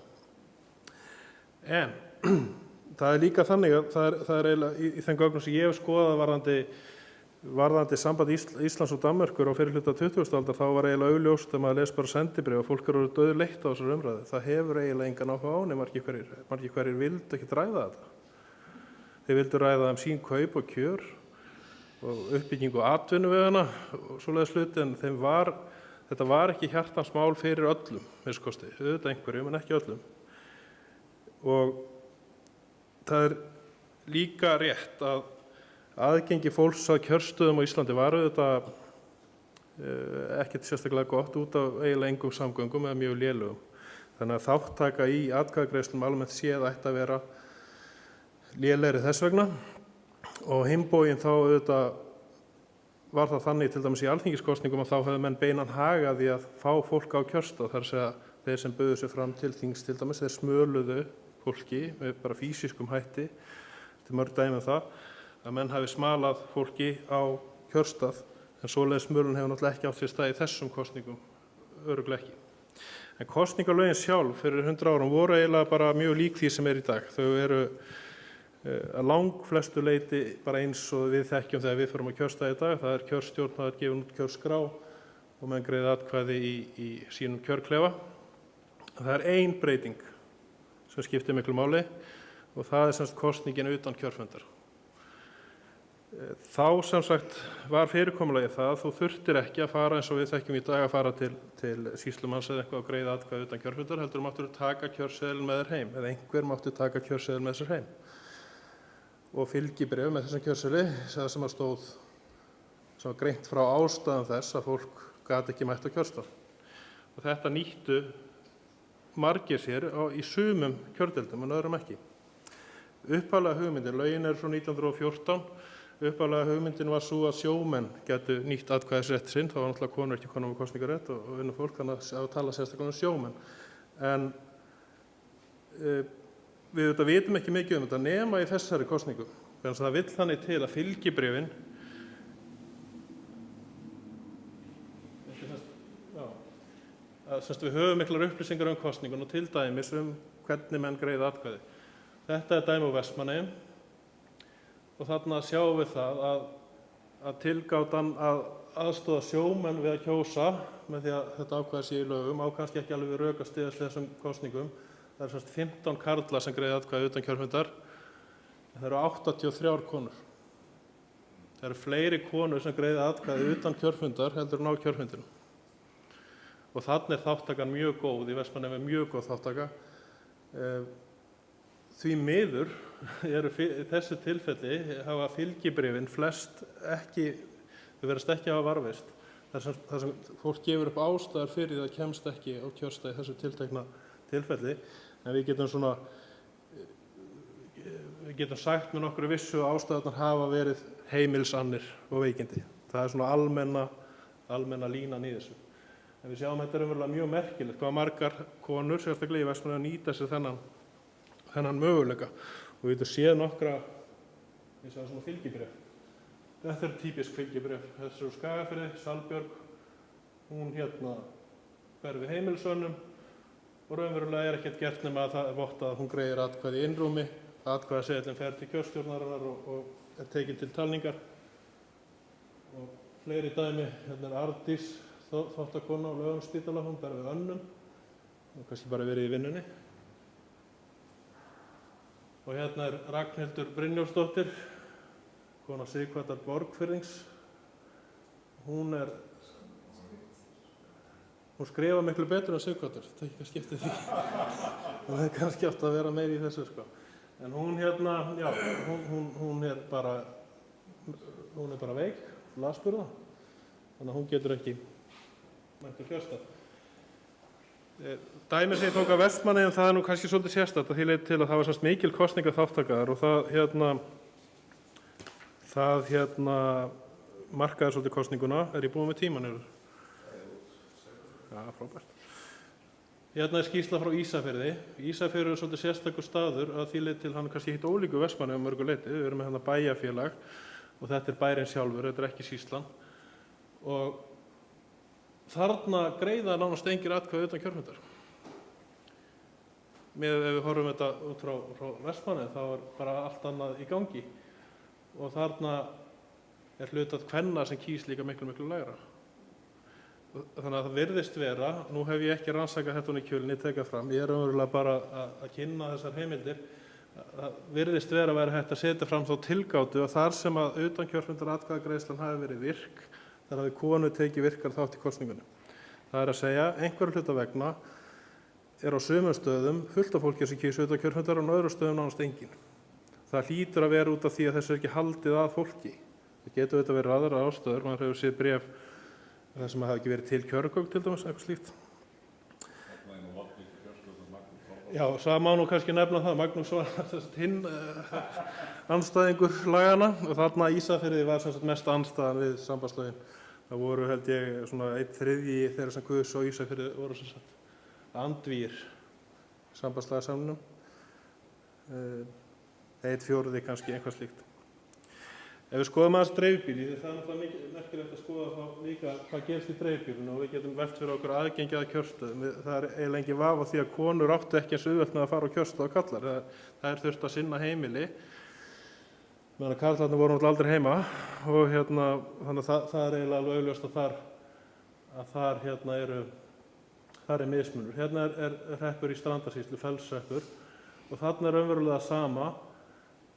En það er líka þannig að það er eiginlega í þeim gögnum sem ég hef skoðað varðandi samband Íslands og Danmerkur á fyrri hluta 20. aldar, þá var eiginlega augljóst að maður les bara sendibréf og fólk eru dauðleitt á þessar umræðu. Það hefur eiginlega engan áhuga á, nema margir hverjir vildu ekki ræða þetta. Þeir vildu ræða sín kaup og kjör og uppbyggingu atvinnuvegana og svoleiðis hluti, en þetta var ekki hjartans mál fyrir öllum, minnst kosti, auðvitað einhverjum en ekki öllum. Og það er líka rétt að aðgengi fólks að kjörstöðum á Íslandi var auðvitað ekkert sérstaklega gott út af eiginlega engum samgöngum eða mjög lélugum. Þannig að þáttaka í atkvæðagreiðslum almennt séð ætti að vera lélegri þess vegna, og hinn bóginn þá auðvitað var það þannig til dæmis í alþingiskosningum að þá hefðu menn beinan hag af því að fá fólk á kjörstað, þar að segja þeir sem buðu sig fram til þings til dæmis, þeir smöluðu fólki með bara fýsiskum hætti, þetta er mörg dæmi um það, að menn hafi smalað fólki á kjörstað, en svoleiðis smölun hefur náttúrulega ekki átt sér stað í þessum kosningum, örugglega ekki. En kosningalögin sjálf fyrir 100 árum voru eiginlega bara mjög lík því sem er í dag. Þau eru að langflestu leyti bara eins og við þekkjum þegar við förum á kjörstað í dag. Það er kjörstjórn, það er gefin út kjörskrá og menn greiða atkvæði í sínum kjörklefa. Það er ein breyting sem skiptir miklu máli og það er semst kosningin utan kjörfundar. Þá sem sagt var fyrirkomulagið það að þú þurftir ekki að fara eins og við þekkjum í dag að fara til sýslumanns eða eitthvað og greiða atkvæði utan kjörfundar, heldur máttur taka kjörseðil með þér heim, eða einhver mátti taka kjörseðil með sér heim. Og fylgibréf með þessum kjörseðli sem að stóð, sem var greint frá ástæðum þess að fólk gat ekki mætt á kjörstað. Og þetta nýttu margir sér í sumum kjördeildum en öðrum ekki. Upphaflega hugmyndin, lögin er frá 1914, upphaflega hugmyndin var svo að sjómenn gætu nýtt atkvæðisrétt sinn, þá var náttúrulega konur ekki konum með kosningarétt og vinnufólk, þannig að tala sérstaklega um sjómenn. En við vitum ekki mikið um þetta nema í þessari kosningu, þannig að það vill þannig til að fylgibréfin við höfum miklar upplýsingar um kosningun og til dæmis hvernig menn greiða atkvæði. Þetta er dæmi úr Vestmannaeyjum og þarna sjáum við það að tilgátan að aðstoða sjómenn við að kjósa með því að þetta ákvæði sé í lögum á kannski ekki alveg við rök að styðjast þessum kosningum. Það eru semst 15 karlar sem greiða atkvæði utan kjörfundar, en það eru 83 konur. Það eru fleiri konur sem greiða atkvæði utan kjörfundar heldur en á kjörfundinum. Og þannig er þáttakan mjög góð, í Vestmannaeyjum er mjög góð þáttaka. Því miður eru þessu tilfelli hafa fylgibréfin flest ekki, þau verðast ekki hafa varðveist. Þar sem fólk gefur upp ástæður fyrir því að kemst ekki á kjörstað í þessu tiltekna tilfelli. En við getum sagt með nokkru vissu að ástæðurnar hafa verið heimilsannir og veikindi. Það er svona almenna línan í þessu. En við sjáum þetta er umverulega mjög merkilegt hvað margar konur, sérstaklega í Vestmannaeyjum, nýta sér þennan möguleika. Og við getum séð nokkra, ég sagði svona fylgibréf. Þetta er típisk fylgibréf. Þessu úr Skagafirði, Salbjörg, hún ber við heimilisönnum og raunverulega er ekkert gert nema að það er vottað að hún greiðir atkvæði í innrúmi, atkvæðaseðillinn fer til kjörstjórnarinnar og er tekinn til talningar. Og fleiri dæmi, er Ardís, þvottakona á Laugarnesspítala, hún ber við önnum og kannski bara verið í vinnunni. Og er Ragnhildur Brynjólfsdóttir, kona Sighvatar Borgfirðings. Hún skrifa miklu betur en Sighvatur, það er ekki skiptið því. Það er kannski átt að vera meiri í þessu, sko. En hún já, hún er bara veik, lasburða, þannig að hún getur ekki mætt á kjörstað. Dæmi sem ég tók af Vestmannaeyjum, það er nú kannski svolítið sérstakt að því leit til að það var semst mikil kosningaþáttaka og það markaði svolítið kosninguna. Er ég búinn með tímann? Já, frábært. Hérna er skýrsla frá Ísafirði. Ísafjörður er svolítið sérstakur staður að því leit til hann kannski hitt ólíku Vestmannaeyjum mörgu leyti. Við erum með hérna bæjarfélag og þetta er bærinn sjálfur, þetta er ekki sýslan. Og þarna greiða nánast engir atkvæði utan kjörfundar. Ef við horfum þetta út frá Vestmannaeyjum þá er bara allt annað í gangi. Og þarna er hlutfall kvenna sem kýs líka miklu lægra. Þannig að það virðist vera, nú hef ég ekki rannsakað þetta í kjölni, tekað fram, ég er raunverulega bara að kynna þessar heimildir, það virðist vera að vera hægt að setja fram þá tilgátu að þar sem að utankjörfundar atkvæðagreiðslan hafi verið virk, þar hafi konur tekið virkar þátt í kosningunum. Það er að segja, einhverju hluta vegna er á sumum stöðum fullt af fólki sem kýs utankjörfundar og á öðrum stöðum nánast engin. Það hlýtur að vera út af því að þessu er ekki haldið að fólki. Það getur auðvitað verið aðrar ástæður, maður hefur séð bréf það sem hafa ekki verið til kjörgögn til dæmis, eitthvað slíkt. Já, það má nú kannski nefna það, Magnús var hinn andstæðingur lagana og þarna Ísafirði var sem sagt mesta andstæðan við sambandslögin. Það voru held ég svona 1/3 þeirra sem kusu á Ísafirði voru sem sagt andvígir sambandslagasamningnum. 1/4 kannski eitthvað slíkt. Ef við skoðum aðeins dreifbýli, það er náttúrulega mikið merkilegt að skoða þá líka hvað gerist í dreifbýlinu og við getum velt fyrir okkur aðgengi að kjörstöðum. Það er eiginlega engin vafi á því að konur áttu ekki eins auðvelt með að fara á kjörstað og karlar. Það er þurft að sinna heimili, meðan að karlarnir voru náttúrulega aldrei heima og þannig að það er eiginlega alveg augljóst að þar er mismunur. Hérna er hreppur í Strandasýslu, Fellshreppur og þarna er raunverulega sama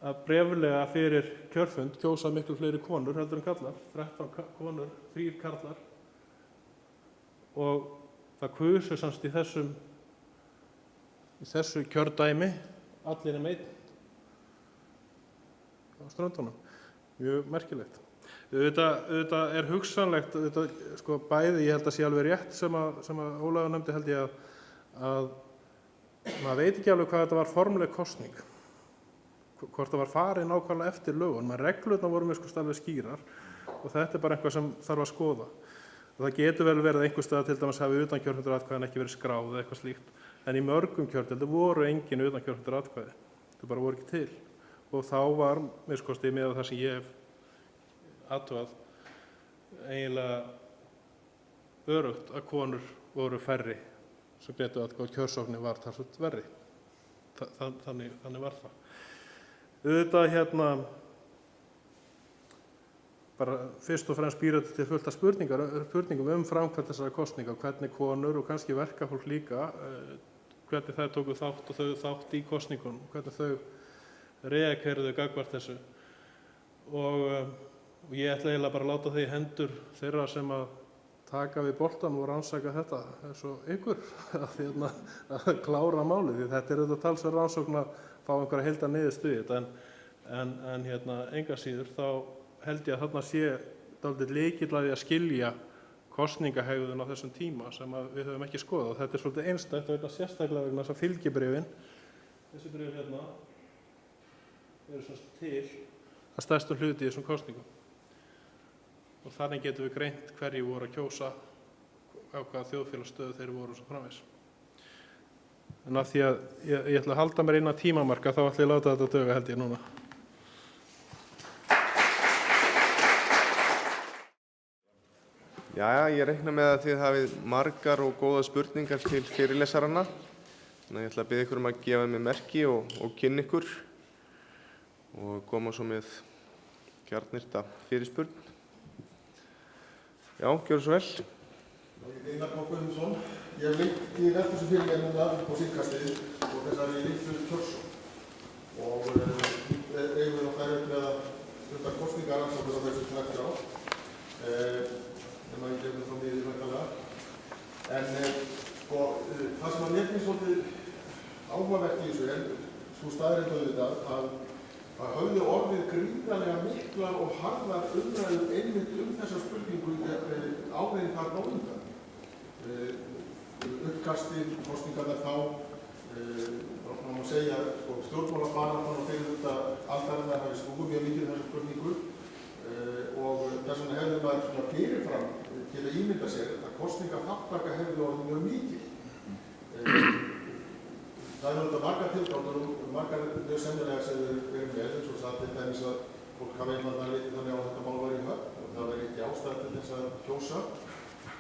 að bréflega fyrir kjörfund kjósa miklu fleiri konur heldur en karlar, 13 konur, 3 karlar og það kusu semst í þessu kjördæmi allir einn á Ströndunum. Mjög merkilegt. Auðvitað er hugsanlegt, sko bæði, ég held að sé alveg rétt sem að Ólafur nefndi held ég að maður veit ekki alveg hvað þetta var formuleg kosning. Hvort það var farið nákvæmlega eftir lögunum, en reglurnar voru mjög alveg skýrar og þetta er bara eitthvað sem þarf að skoða. Og það getur vel verið einhvers staðar til dæmis hafi utankjörfundur atkvæðin ekki verið skráð eða eitthvað slíkt, en í mörgum kjördeildum voru engin utankjörfundur atkvæði, þau bara voru ekki til. Og þá var, miskostið með það sem ég hef athugað, eiginlega örugt að konur voru færri sem greiddu atkvæði og kjörsóknin var talsvert verri. Þannig var það. Auðvitað bara fyrst og fremst býr þetta til fullt af spurningum framkvæmd þessara kosninga, hvernig konur og kannski verkafólk líka, hvernig þær tóku þátt og þau þátt í kosningunum, hvernig þau reagerðu gagnvart þessu. Og ég ætla eiginlega bara að láta þau í hendur þeirra sem að taka við boltanum og rannsaka þetta eins og ykkur að klára málið, því þetta er auðvitað talsverð rannsókn að fá einhverja heildarniðurstöðu í þetta, en enga síður þá held ég að þarna sé dálítið lykill að því að skilja kosningahegðun á þessum tíma sem við höfum ekki skoðað. Þetta er svolítið einstakt og sérstaklega vegna þess að fylgibréfin, þessi bréf hérna, eru svo til að stærstum hluti í þessum kosningum. Og þannig getum við greint hverju voru að kjósa, á hvaða þjóðfélagsstöðu þeir voru og svo framvegis. En af því að ég ætla að halda mér innan tímamarka þá ætla ég að láta þetta döga held ég núna. Jæja, ég reikna með að þið hafið margar og góða spurningar til fyrirlesaranna. Þannig að ég ætla að biðja ykkur að gefa mér merki og kynna ykkur og koma svo með gjarnyrta fyrirspurn. Já, gjörðu svo vel. Einar K. Guðmundsson. Ég í veltu sem fyrir mér núna á síðkastið og þessari litlu kjörsókn og eigum við okkar upp með að stundar kosningarannsóknir á þessu sem eftir á, nema ég gefum þá niður væntanlega. En sko, það sem að mér finnst svolítið áhugavert í þessu er svo staðreynd auðvitað að höfðu orðið gríðarlega miklar og harðar umræður einmitt þessa spurningu áriðin þar á undan. Uppkastið, kosningarnar þá, má segja stjórnmálabaráttan og fyrir þetta aldarinnar hafi snúið mjög mikið þessa spurningu og þess vegna hefði maður svona fyrirfram til að ímynda sér að kosningaþátttaka hefði orðið mjög mikið. Það er náttúrulega margar tilgáttur og margar mjög sennilega sem við erum með, eins og það til dæmis að fólk hafa einfallega litið þannig á þetta mál væri í höfn og það væri ekki ástæða til þess að kjósa.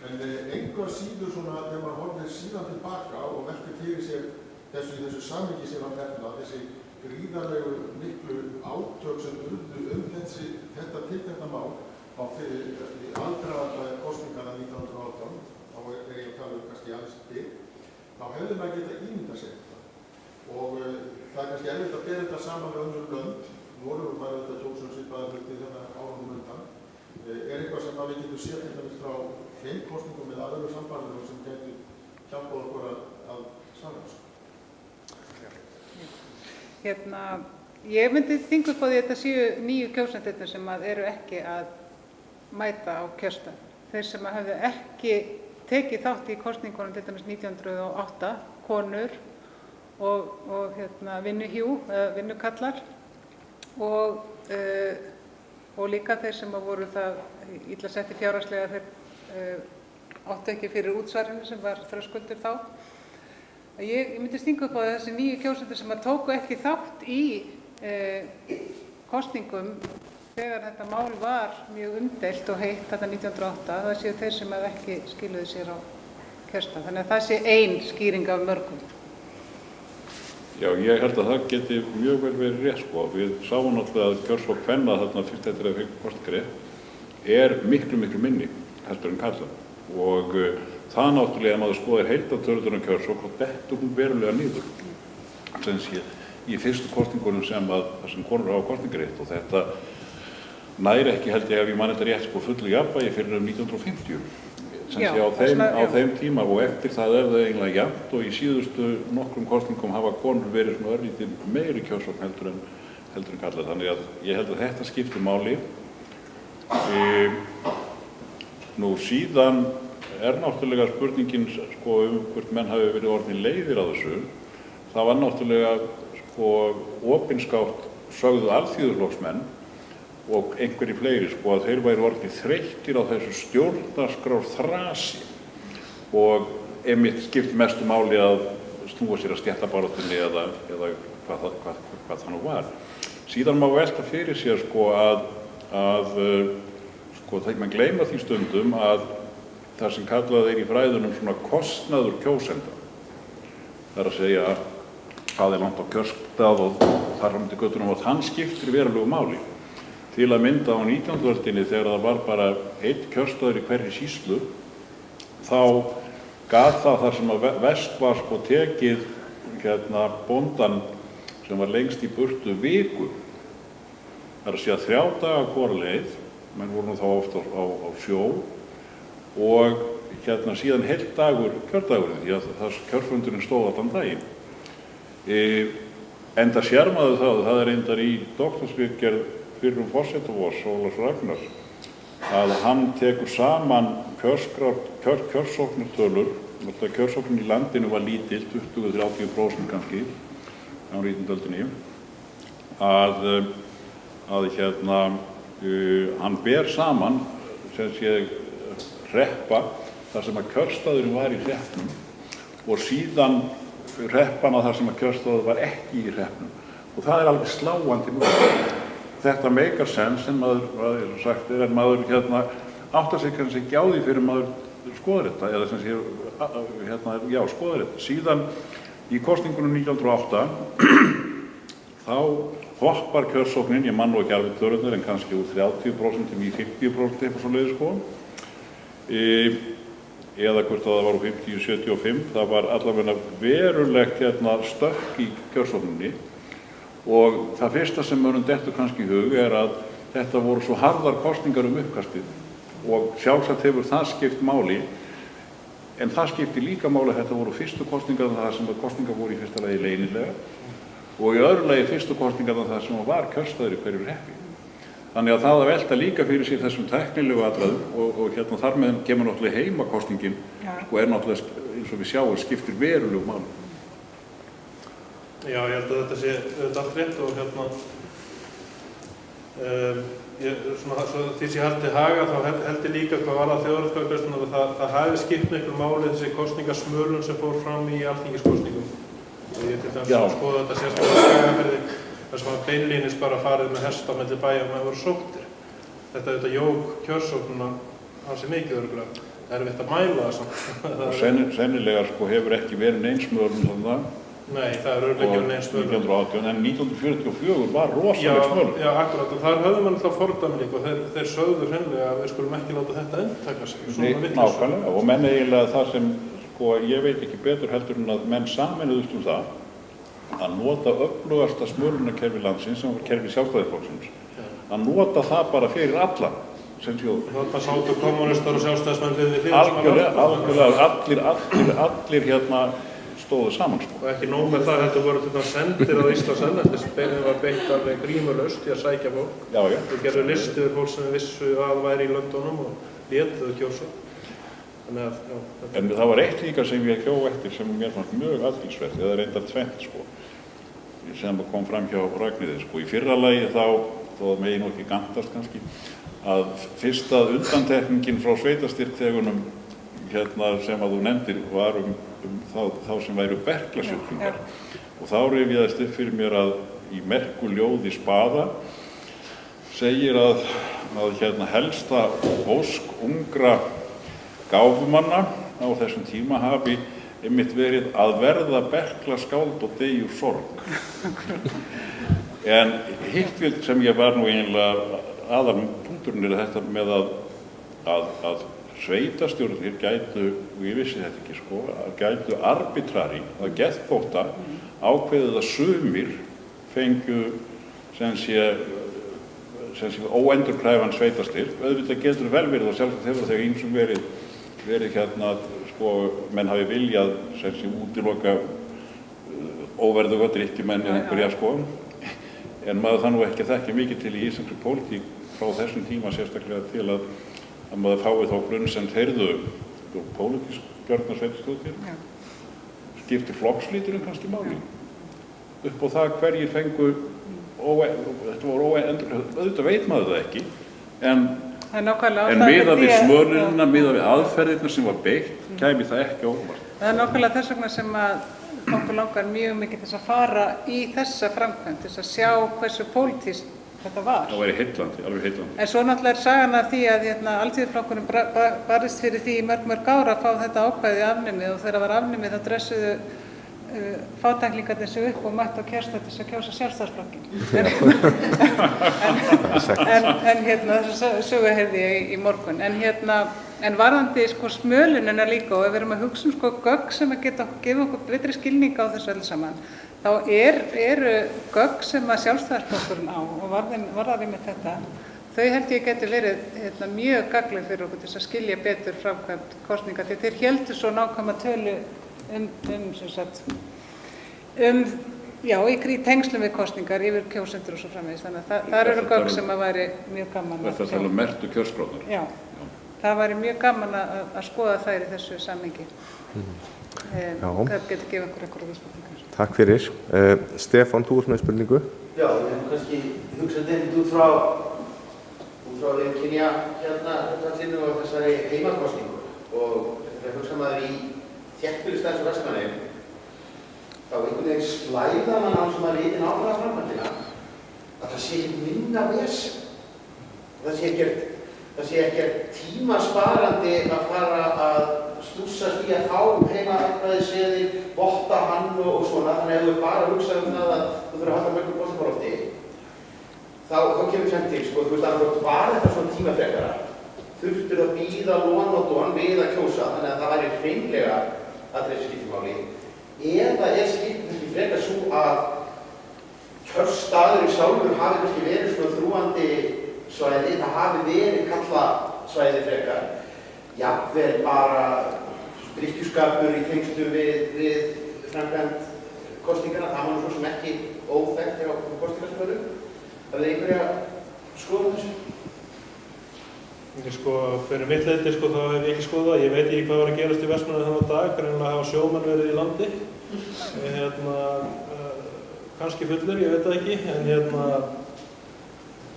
En engu að síður svona þegar maður horfir síðan tilbaka og veltir fyrir sér í þessu samhengi sem að nefna, þessi gríðarlegu miklu átök sem urðu þetta tiltekna mál á fyrir aðdraganda kosninganna 1918, þá er ég að tala kannski aðeins til, þá hefði maður getað ímynda sér þetta. Og það er kannski erfitt að bera þetta saman með önnur lönd, Noregur var þetta kjósum svipaða hluti þarna árunum undan. Er eitthvað sem við getum séð til dæmis frá þeim kosningum eða öðru sambandinu sem getur hjálpað okkur að svara þessu? Ég myndi þingu upp á því að þetta séu 9 kjósendur sem eru ekki að mæta á kjörstað. Þeir sem hefðu ekki tekið þátt í kosningunum til dæmis 1908, konur og vinnuhjú, vinnukallar og líka þeir sem voru það illa setti fjárhagslega þeir áttu ekki fyrir útsvarinu sem var þröskuldur þá. Ég myndi stinga upp á þessi 9 kjósendur sem tóku ekki þátt í kosningum þegar þetta mál var mjög umdeilt og heitt þetta 1908, það séu þeir sem ekki skiluðu sér á kjörstað. Þannig að það sé ein skýring af mörgum. Já, ég held að það geti mjög vel verið rétt sko. Við sáum náttúrulega að kjörsókn kvenna þarna fyrst eftir að fengi kosningarétt er miklu minni heldur en karla og það náttúrulega ef maður skoðir heildartölurnar kjörsókn og dettur hún verulega niður. Sem sé í fyrstu kosningunum þar sem konur hafa kosningarétt og þetta næri ekki held ég ef ég man þetta rétt sko fullu jafnvægi fyrir 1950. Sem sé á þeim tíma og eftir það það eiginlega jafnt og í síðustu nokkrum kosningum hafa konur verið svona örlítið meiri kjörsókn heldur en karlar. Þannig að ég held að þetta skiptir máli. Nú síðan náttúrulega spurningin sko hvort menn hafi verið orðin leiðir á þessu. Það var náttúrulega sko opinskátt sögðu alþýðuflokksmenn og einhverjir fleiri sko að þeir væru orðnir þreyttir á þessu stjórnarskrárþrasi og einmitt skipt mestu máli að snúa sér að stéttabaráttunni eða hvað það nú var. Síðan má velta fyrir sér sko að það mann gleyma því stundum að það sem kallað í fræðunum svona kostnaður kjósenda. Það að segja hvað langt á kjörstað og þar fram til göttunum og hann skiptir verulegu máli. Til að mynda á 19. öldinni þegar það var bara einn kjörstaður í hverri sýslu, þá gat það þar sem að vest var sko tekið bóndan sem var lengst í burtu viku. Það er að segja 3 daga hvora leið, menn voru nú þá oft á sjó og síðan heill dagur kjördagurinn því að kjörfundurinn stóð allan daginn. Enda sér maður það er reyndar í doktorsritgerð fyrrum forseta voss, Ólafs Ragnars, að hann tekur saman kjörsóknartölur, kjörsóknin í landinu var lítill, 20-30% kannski, á 19. öldinni, hann ber saman, sem sé, hreppa, þar sem að kjörstaðurinn var í hreppnum og síðan hreppana þar sem að kjörstaður var ekki í hreppnum. Og það er alveg sláandi mjög. Þetta meikar sens en maður sagt en maður áttar sig kannski ekki á því fyrir maður skoðar þetta eða sem sé skoðar þetta. Síðan í kosningunum 1908 þá hoppar kjörsóknin, ég man nú ekki alveg tölurnar en kannski úr 30% í 50% eitthvað svoleiðis sko. Eða hvort það var úr 50 í 75, það var allavega verulegt stökk í kjörsókninni. Og það fyrsta sem mönnum dettur kannski í hug er að þetta voru svo harðar kosningar uppkastið og sjálfsagt hefur það skipt máli, en það skipti líka máli að þetta voru fyrstu kosningar þar sem kosningar voru í fyrsta lagi leynilega og í öðru lagi fyrstu kosningar þar sem var kjörstaður í hverju hreppi. Þannig að það að velta líka fyrir sér þessum tæknilegu atriðum og þar með kemur náttúrulega heimakosningin og er náttúrulega, eins og við sjáum, skiptir verulegu máli. Já, ég held að þetta sé allt rétt og því sem ég held til haga þá held ég líka hvað var það þjóðaratkvæðagreiðsluna að það hafi skipt miklu máli þessi kosningasmölun sem fór fram í alþingiskosningum. Og ég til dæmis að skoða þetta sérstaklega á Skagafirði þar sem var beinlínis bara farið með hesta á milli bæja og maður voru sóttir. Þetta jók kjörsóknuna ansi mikið örugglega. Það er erfitt að mæla það samt. Og sennilega hefur ekki verið nein smölun þarna. Nei, það er örugglega ekki nein smölun. 1918, en 1944 var rosaleg smölun. Já, akkurat. Og þar höfðu mann alltaf fordæmi líka og þeir sögðu hreinlega að við skulum ekki láta þetta endurtaka sig. Nákvæmlega, og menn eiginlega það sem, ég veit ekki betur heldur en að menn sameinuðust það að nota öflugasta smölunarkerfi landsins sem var kerfi Sjálfstæðisflokksins, að nota það bara fyrir alla sem þjóð. Þetta sátu kommunistar og sjálfstæðismenn við hlið. Algjörlega, allir stóðu saman. Og ekki nóg með það, heldur voru þetta sendir á Íslands ennættis, þeim var beitt alveg grímulaust í að sækja fólk. Já. Þau gerðu listi við fólk sem við vissu að væri í löndunum og létuðu kjósa. En það var eitt líka sem ég hjó eftir sem mér fannst mjög athyglisvert, eða reyndar tvennt sem kom fram hjá Ragnheiði. Í fyrra lagi þá það megi nú ekki gantast kannski, að fyrsta undantekningin frá sveitarstyrkþegunum sem að þú nefndir var þá sem væru berklasjúklingar. Og þá rifjaðist upp fyrir mér að í merku ljóði Spaða segir að helsta ósk ungra gáfumanna á þessum tíma hafi einmitt verið að verða berklaskáld og deyja úr sorg. En hitt sem ég var nú eiginlega aðalpunkturinn er þetta með að sveitarstjórnir gætu, og ég vissi þetta ekki gætu arbitrari, að geðþótta ákveðið að sumir fengju sem sé óendurkræfan sveitarstyrk. Auðvitað getur vel verið og sjálfsagt hefur þegar ýmsum verið menn hafi viljað sem sé útiloka óverðuga drykkjumenn eða einhverja en maður það nú ekki þekkja mikið til í íslenskri pólitík frá þessum tíma sérstaklega til að maður fái þá grunsemd heyrðu pólitísk gjörna sveitarstjórnir skipti flokkslíturinn kannski máli upp á það hverjir fengu þetta voru óendurkræfan, auðvitað veit maður það ekki en miðað við smölunina, miðað við aðferðirnar sem var beitt, kæmi það ekki óvart. Það er nákvæmlega þess vegna sem að okkur langar mjög mikið þess að fara í þessa framkvæmd, þess að sjá hversu pólitískt þetta var. Það væri heillandi, alveg heillandi. En svo náttúrulega er sagan af því að Alþýðuflokkurinn barist fyrir því í mörg ár að fá þetta ákvæði afnumið og þegar það var afnumið þá dressuðu fátæklingarnir sig upp og mættu á kjörstað til þess að kjósa Sjálfstæðisflokkinn. En þessa sögu heyrði ég í morgun. En varðandi smölunina líka og ef við erum að hugsa gögn sem að geta gefa okkur betri skilning á þessu öllu saman, þá eru gögn sem að Sjálfstæðisflokkurinn á og varðar með þetta. Þau held ég geti verið mjög gagnleg fyrir okkur til þess að skilja betur framkvæmd kosninga því þeir héldu svo nákvæma tölu í tengslum við kosningar yfir kjósendur og svo framvegis. Þannig að það eru gögn sem að væri mjög gaman að sjá. Þetta merktu kjörskránar. Já, það væri mjög gaman að skoða þær í þessu samhengi. Það getur gefið einhverjar vísbendingar. Takk fyrir. Stefán, þú ert með spurningu? Já, ég hef kannski hugsað þetta út frá því kynja hlutfallinu og þessari heimakosningu og þegar hugsa maður í þéttbýlisstæðis og Vestmannaeyjum þá einhvern veginn slæða mann á sem að litin áfram framkvæmdina að það sé ekki minna vesen. Það sé ekkert tímasparandi að fara að stússast í að fá heimaatkvæðisseðil, votta hann og svona, þannig að ef þú bara hugsa það að þú þurfa að halda mörgum kosningabaráttu þá kemur tvennt til, þú veist að var þetta svona tímafrekara þurftur að bíða lon og don við að kjósa, þannig að það væri hreinlega að þessi skiptumáli eða kannski frekar svo að kjörstaðurinn sjálfur hafi kannski verið svona þrúgandi svæði, það hafi verið kallasvæði frekar, jafnvel bara drykkjuskapur í tengslum við framkvæmd kosningarna, það var nú svo sem ekki óþekkt hjá kosningarstöðum. Það er einhverja skoðun þessu? Sko, fyrir mitt leyti þá hef ég ekki skoðað. Ég veit ekki hvað var að gerast í Vestmannaeyjum þennan dag, greinilega hafa sjómenn verið í landi. Kannski fullir, ég veit það ekki, en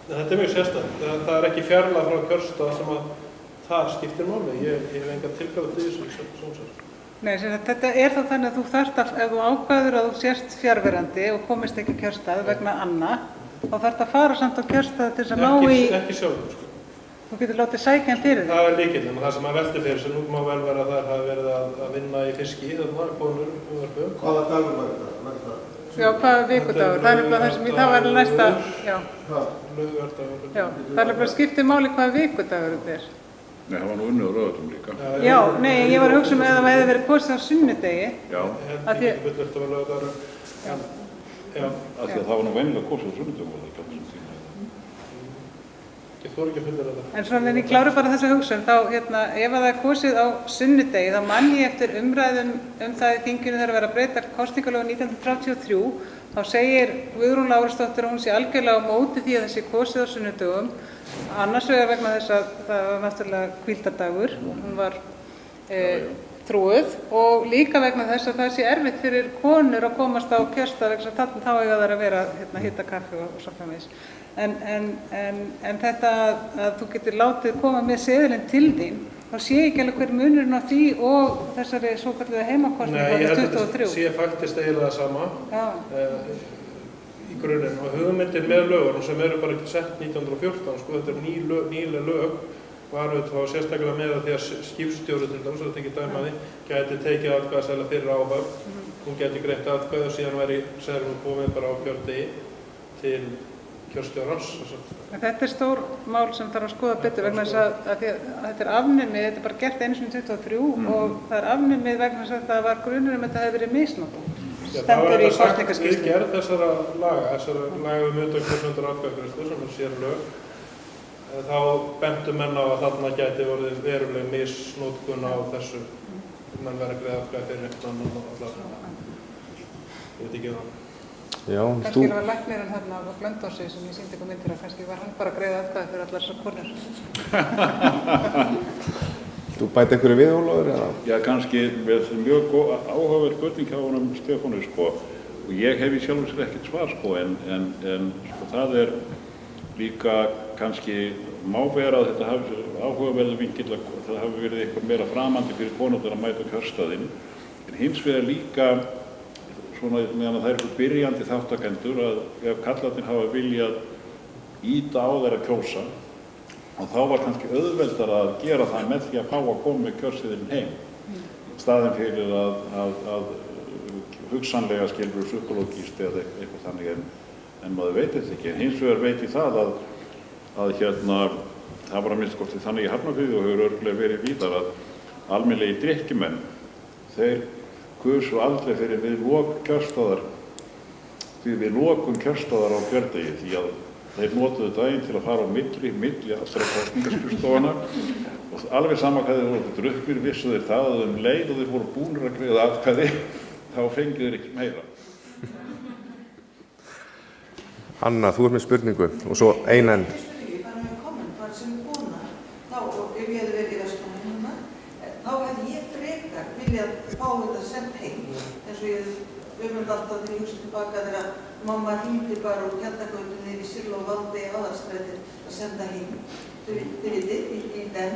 þetta er mjög sérstakt. Það er ekki fjarlægt frá kjörstað sem að það skiptir máli. Ég hef engan tilgáð til þessu. Nei, þetta er þá þannig að þú þarft að, ef þú ákveður að þú sért fjarverandi og komist ekki kjörstað vegna anna, þá þarft að fara samt á kjörstað til þess að ná í... Ekki sjálfur, sko. Þú getur látið sækja hann fyrir þig. Það er lykillinn, það sem að velti fyrir sig. Nú má vel vera að það hafi verið að vinna í fiski, þarna, konur, umvarpum. Hvaða dagur var þetta? Já, hvaða vikudagur? Það er bara það sem það var næsta, já. Laugardagur. Já, það er bara skiptið máli hvaða vikudagur þetta er. Nei, það var nú unnið á Rauðatum líka. Já, nei, ég var að hugsa ef það hefði verið kosið á sunnudegi. Já. Það er ekki fullt að vera laugardagur. Já. Af því að það var nú venjulega kosið á sunnudögum og það ekki allir sem Ég þori ekki að fullir þetta. En svona en ég klára bara þessa hugsun, þá ef það er kosið á sunnudegi, þá man ég eftir umræðum það í þinginu þegar verið að breyta kosningalögum 1933, þá segir Guðrún Lárusdóttir að hún sé algjörlega á móti því að það sé kosið á sunnudögum, annars vegar vegna þess að það var náttúrulega hvíldardagur, hún var trúuð, og líka vegna þess að það sé erfitt fyrir konur að komast á kjörstað, vegna þess að þá eiga þær að vera hita kaffi og svo framvegis. En þetta að þú getur látið koma með seðilinn til þín, þá sé ég ekki alveg hver munurinn á því og þessari svokalluðu heimakostningu Nei, ég held 23. að þetta sé faktist eiginlega það sama í grunninn. Og hugmyndin með lögunum sem eru bara ekki sett 1914, sko, þetta er nýleg lög, var auðvitað sérstaklega með að því að skipstjóri til dæmis, þetta ekki dæmaði, gæti tekið atkvæðaseðla fyrir áhöfn, hún gæti greitt atkvæði og síðan væri seðlum komið bara á kjördegi til kjörstjórans. Þetta er stór mál sem þarf að skoða betur vegna þess að þetta er afnumið, þetta er bara gert einu sinni 23 og það er afnumið vegna þess að það var grunur um að þetta hefði verið misnotað. Stendur í kosningaskýrslunni. Við gerð þessara laga utandagsgreiðslur atkvæðagreiðslu sem er sérlög, þá bentu menn á að þarna gæti verið veruleg misnotkun á þessu. Menn verið að greiða atkvæði fyrir einhvern annan og allar. Ég veit ekki það. Kannski var læknirinn hérna á Blöndósi sem ég sýndi ykkur myndir að kannski var hann bara að greiða atkvæði fyrir allar þessar konur. Þú bæti einhverju við, Ólafur? Já, kannski með mjög áhugaverð spurning hjá honum Stefáni, sko. Og ég hef í sjálfum sér ekkert svar, sko, en sko, það er líka kannski má vera að þetta hafi áhugaverðu vinkill að það hafi verið eitthvað meira framandi fyrir konurnar að mæta kjörstaðinn. En hins vegar líka svona meðan það er eitthvað byrjandi þáttakendur að ef kallarnir hafa viljað ýta á þeirra kjósa og þá var kannski auðveldar að gera það með því að fá að koma með kjörseðilinn heim. Staðinn fyrir að hugsanlega skilur psykológíst eða eitthvað þannig en maður veit þetta ekki. En hins vegar veit ég það að það var að minnst hvort þannig í Hafnarfirði og hefur örugglega verið víðar að almennilegi drykkjumenn, þeir kusu aldrei fyrir við lokum kjörstaðar á kjördegi því að þeir notuðu daginn til að fara á milli allra kosningaskrifstofana og alveg sama hvað þeir voru drukknir vissu þeir það að leið og þeir voru búnir að greiða atkvæði þá fengið þeir ekki meira. Anna, þú ert með spurningu og svo ein enn. Fá þetta sent heim, eins og ég umhverfði alltaf þegar ég hugsa tilbaka þegar mamma hringdi bara úr Kjaldagötunni í Silla og Valdi í Aðalstræti að senda heim, þið vitið, í den,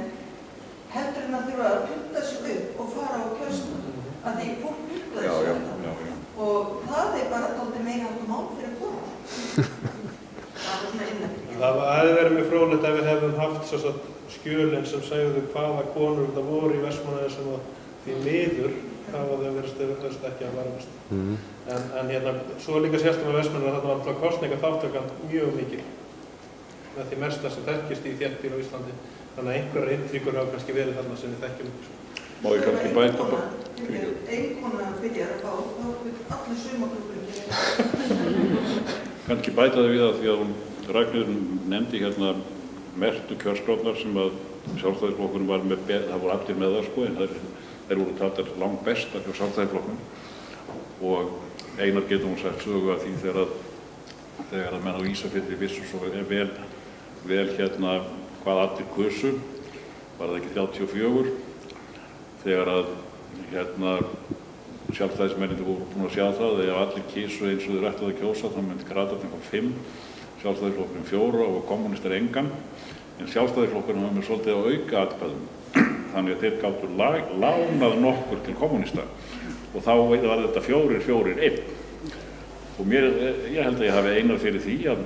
heldur en að þurfa að pynta sig upp og fara á kjörstað, að því fólk pyntaði sig þetta. Og það er bara dálítið meira hægt mál fyrir konur. Það var svona innlegg. Það hefði verið mjög fróðlegt ef við hefðum haft skjölin sem segðu hvaða konur þetta voru í Vestmannaeyjum sem að því miður hafa þau verið ekki að varðast. En svo líka sérstaklega með Vestmannaeyjum að þetta var kosningaþátttakan mjög mikil. Með því mesta sem þekkist í þéttbýli á Íslandi. Þannig að einhverjar inntrykkur hafa kannski verið þarna sem við þekkjum ekki. Má ég kannski bæta bara? Einkona byrjar að fá, þá fyrir allir sumaklubburinn. Kannski bæta það við það því að Ragnheiður nefndi hérna merktu kjörskránar sem að Sjálfstæðisflokkurinn var með, það voru allir með það sko, en þær voru taldar langt bestar hjá Sjálfstæðisflokknum. Og Einar getur hún sagt sögu af því þegar að menn á Ísafirði vissu svo vel hérna hvað allir kusu, var það ekki 34, þegar að hérna sjálfstæðismennir voru búin að sjá það, ef allir kysu eins og þeir ættu að kjósa, þá myndi Gratarnir fá 5, Sjálfstæðisflokkurinn 4 og kommunistar engan, en Sjálfstæðisflokkurinn var með svolítið á auka atkvæðum, þannig að þeir gátu lánað nokkur til kommunista og þá var þetta 4-4-1 og ég held að ég hafi Einar fyrir því að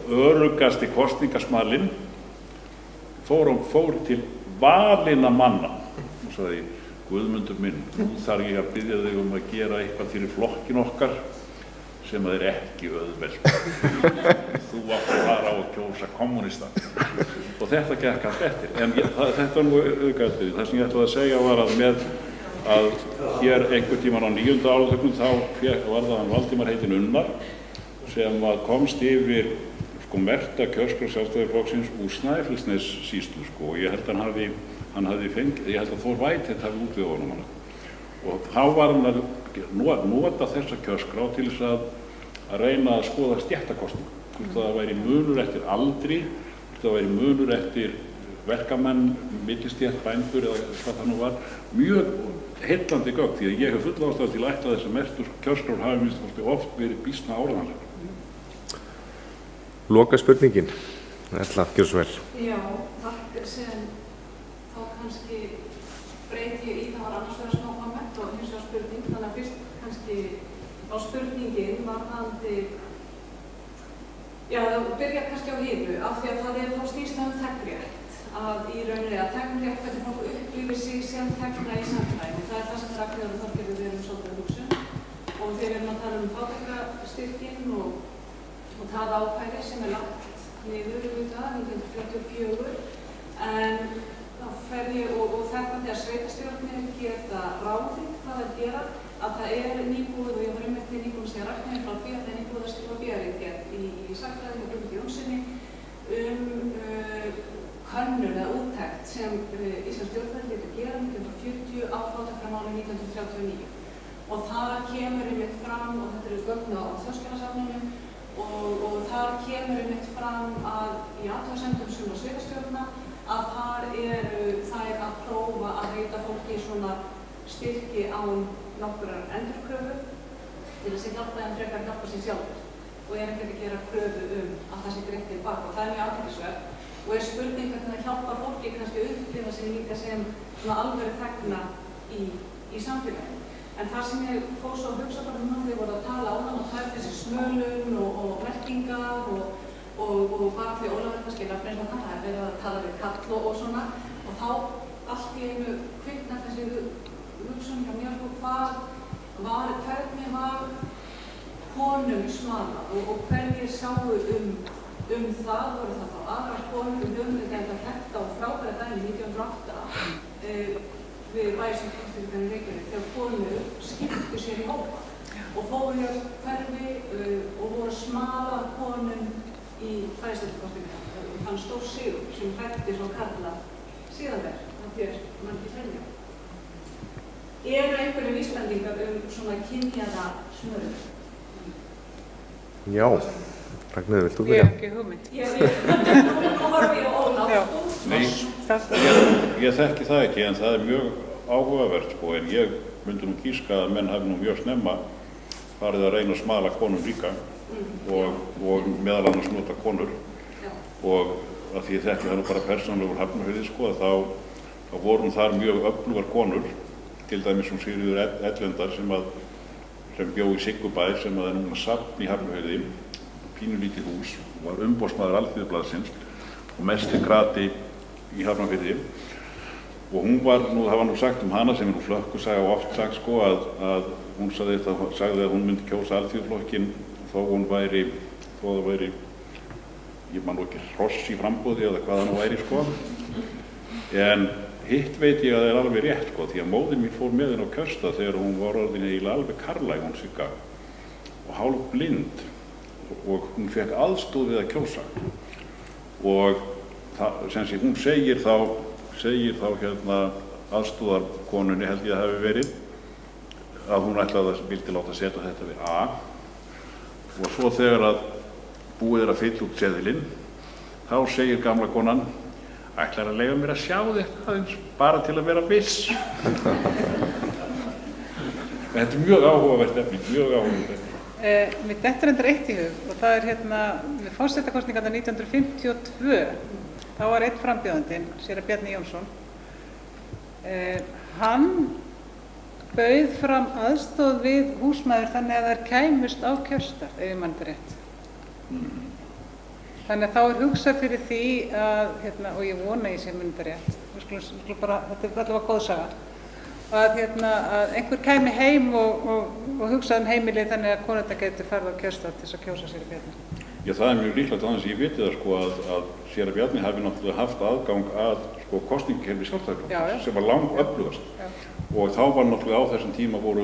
öruggasti kosningasmalinn fór til valinna manna og sagði, Guðmundur minn, nú þarf ég að biðja þig að gera eitthvað fyrir flokkin okkar sem að er ekki auðvelt. Þú átt að fara á að kjósa kommunista. Og þetta gekk allt eftir. En þetta var nú aukaðið. Það sem ég ætlaði að segja var að hér einhvern tíman á 9. áratugnum þá var það hann Valdimar heitinn Unnar sem að komst yfir merkta kjörskrá Sjálfstæðisflokksins úr Snæfellsnessýslu og ég held að hann hafði fengið, ég held að Þór Vætheit hafi útvegað honum hana. Og þá var hann að nota þessa kjörskrá til þess að reyna að skoða stéttakostningu. Hvort það væri munur eftir aldri, hvort það væri munur eftir verkamenn, millistétt, bændur eða hvað það nú var. Mjög heillandi gögn því að ég hef full ástæðu til að ætla þess að merktu kjörskrár hafi minnst oft verið býsna áreiðanlegar. Loka spurningin. Erla, gjörðu svo vel. Já, takk sem þá kannski breyti ég í það var annars vegar smá komment og hins vegar spurning. Þannig að fyrst kannski á spurningin varðandi, já það byrjar kannski á hinu af því að það þá snýst þegnrétt. Að í rauninni að þegnrétt hvernig fólk upplifir sig sem þegna í samfélaginu. Það það sem Ragnheiður og Þorgerður við erum svolítið að hugsa og þegar við erum að tala fátækrastyrkinn og það ákvæði sem lagt niður auðvitað 1944 en þá fer ég og þetta þegar sveitarstjórnir geta ráðið hvað það gera að það nýbúið og ég var einmitt í nýbúið að segja Ragnheiður frá því að það nýbúið að skrifa bíaritgerð í Sagnfræði og Guðmundi Jónssoni könnun eða úttekt sem Íslands stjórnvöld létu gera 1940 á fátækramáli 1939 og það kemur einmitt fram og þetta eru gögn á Þjóðskjalasafninu og þar kemur einmitt fram að í athugasemdum sumra sveitarstjórna að þar þær að prófa að veita fólki svona styrki án nokkurrar endurkröfu til þess að hjálpa þeim frekar hjálpa sér sjálfur og ekki að gera kröfu að það sé greitt til baka og það mjög athyglisvert og spurning hvernig það hjálpar fólki kannski að upplifa sig líka sem svona alvöru þegna í samfélaginu. En það sem ég fór svo að hugsa bara þegar ég voru að tala á þann og það þessi smölun og merkingar og bara því Ólafur kannski nefnir svona, það verið að tala við kall og svona og þá allt í einu kviknar þessi hugsun hjá mér hvernig var konum smalað og hverjir sáu það voru það þá aðrar konur höfum við gæta þetta og frábæra dæmi 1908 við bæjarsamfélaginu Reykjavík þegar konur skiptu sér í hópa og fóru hér hverfi og voru smalað konum í bæjarsamfélaginu og þann stór sigur sem hætti svo karla síðanverð það mann ekki telja. Einhverju vísbendingar svona kynjaða smölun? Já, Ragnheiður, vilt þú Ég byrja? hef ekki hugmynd. Nú horfi ég á Ólaf. Ég þekki það ekki en það mjög áhugavert sko en ég myndi nú gíska að menn hafi nú mjög snemma farið að reyna að smala konum líka og meðal annars nota konur og að því ég þekki það nú bara persónulega úr Hafnarfirði sko að þá vorum þar mjög öflugar konur til dæmis Sigríður Ellendar sem bjó í Siggubæ sem er núna safn í Hafnarfirði pínulítið hús var umboðsmaður Alþýðublaðsins og mesti grati í Hafnarfirði og hún var, það var nú sagt hana sem nú flökkusaga og oft sagt sko að hún sagði að hún myndi kjósa Alþýðuflokkinn þó það væri ég man nú ekki hross í framboði eða hvað það nú væri sko en hitt veit ég að það alveg rétt sko því að móðir mín fór með henn á kjörstað þegar hún var orðin eiginlega alveg karlæg hún Sigga og hálf blind og hún fekk aðstoð við að kjósa og hún segir þá hérna aðstoðarkonunni, held ég að hafi verið, að hún ætlaði að vildi láta setja þetta við A, og svo þegar að búið er að fylla út seðilinn, þá segir gamla konan: ætlar að leyfa mér að sjá þetta aðeins, bara til að vera viss. Þetta er mjög áhugavert efni, mjög áhugavert efni. Mér dettur reyndar eitt í hug og það er við forsetakosningarnar 1952, þá var einn frambjóðandinn, séra Bjarni Jónsson, hann bauð fram aðstoð við húsmæður þannig að þær kæmust á kjörstað, ef ég man þetta rétt. Þannig að þá er hugsað fyrir því að, og ég vona ég sé mun þetta rétt, við skulum bara, þetta er allavega góð saga, að einhver kæmi heim og hugsaði heimilið þannig að konurnar getur farið á kjörstað til þess að kjósa séra Bjarni. Já, það er mjög líklegt aðeins ég viti það að séra Bjarni hafi náttúrulega haft aðgang að kosningakerfi Sjálfstæðisflokksins sem var langöflugast. Og þá var náttúrulega á þessum tíma var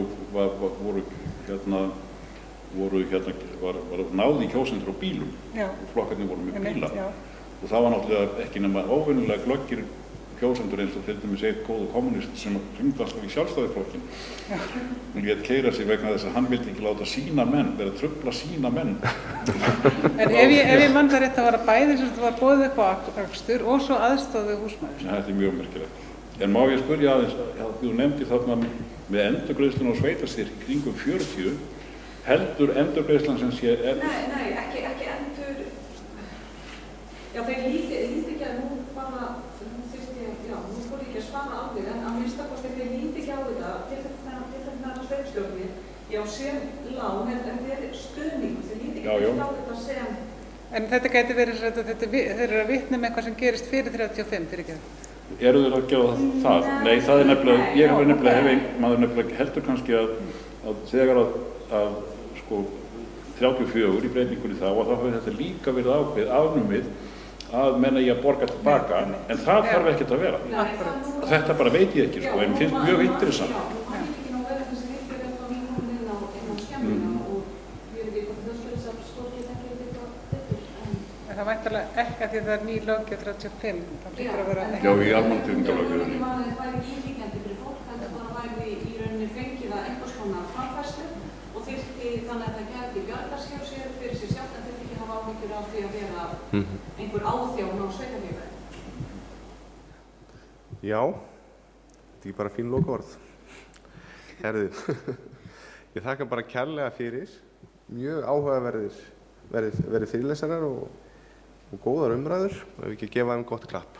náði kjósendur á bílum og flokkarnir voru með bíla. Og það var náttúrulega ekki nema óvenjulega glöggir kjósendur eins og til dæmis einn góður kommunist sem hringdast í Sjálfstæðisflokkinn. Hún lét keyra sig vegna þess að hann vildi ekki láta sína menn, vera að trufla sína menn. En ef ég man það rétt að var að bæði sem þetta var boðið upp á akstur og svo aðstoð við húsmæður. Þetta er mjög merkilegt. En má ég spyrja aðeins, þú nefndir þarna með endurgreiðslun og sveitarstyrk kringum 40, heldur endurgreiðslan sem sé... Nei, ekki endur... Já, þeir líti ekki að nú bara... Nú fór ég ekki að svara á þig, en að minnstakosti þeir líti ekki á þetta til þennan sveitarstjórnir, já, sem lán, en þeir er stuðningur, þeir líti ekki á þetta sem... En þetta gæti verið þeir eru að vitna með eitthvað sem gerist fyrir 35, fyrir ekki það? Eru þeir að gera það? Nei, það er nefnilega, maður nefnilega heldur kannski að þegar að 34 í breytingunni þá, og þá hefur þetta líka verið afnumið að menna ég að borga tilbaka, en það þarf ekkert að vera. Og þetta bara veit ég ekki, en finnst mjög interessant. Já, hann er ekki nóg verið þessi viktur eftir að við komum inn á skemmina og ég veit ekki hvort þjóðskjöldssafnskólki þekkir þetta betur. En það væntanlega ekki að því það er ný löggjöf 35, það hlýtur að vera... Já, í almannatryggingalöggjöfinni. Það væri íþyngjandi fyrir fólk, þetta bara væri í rauninni fengið að einhvers konar framfærslu og þyrfti þannig að það gæti bjargarskjá sér fyrir sér sjálft, en þyrfti ekki hafa áhyggjur af því að vera einhver áþjón á sveitarfélagi. Já, þetta er bara fín lokaorð. Herðu, ég þakka bara kærlega fyrir, mjög áhugaverðir fyrirlesarar og góðar umræður, og ef við ekki gefa þeim gott klapp.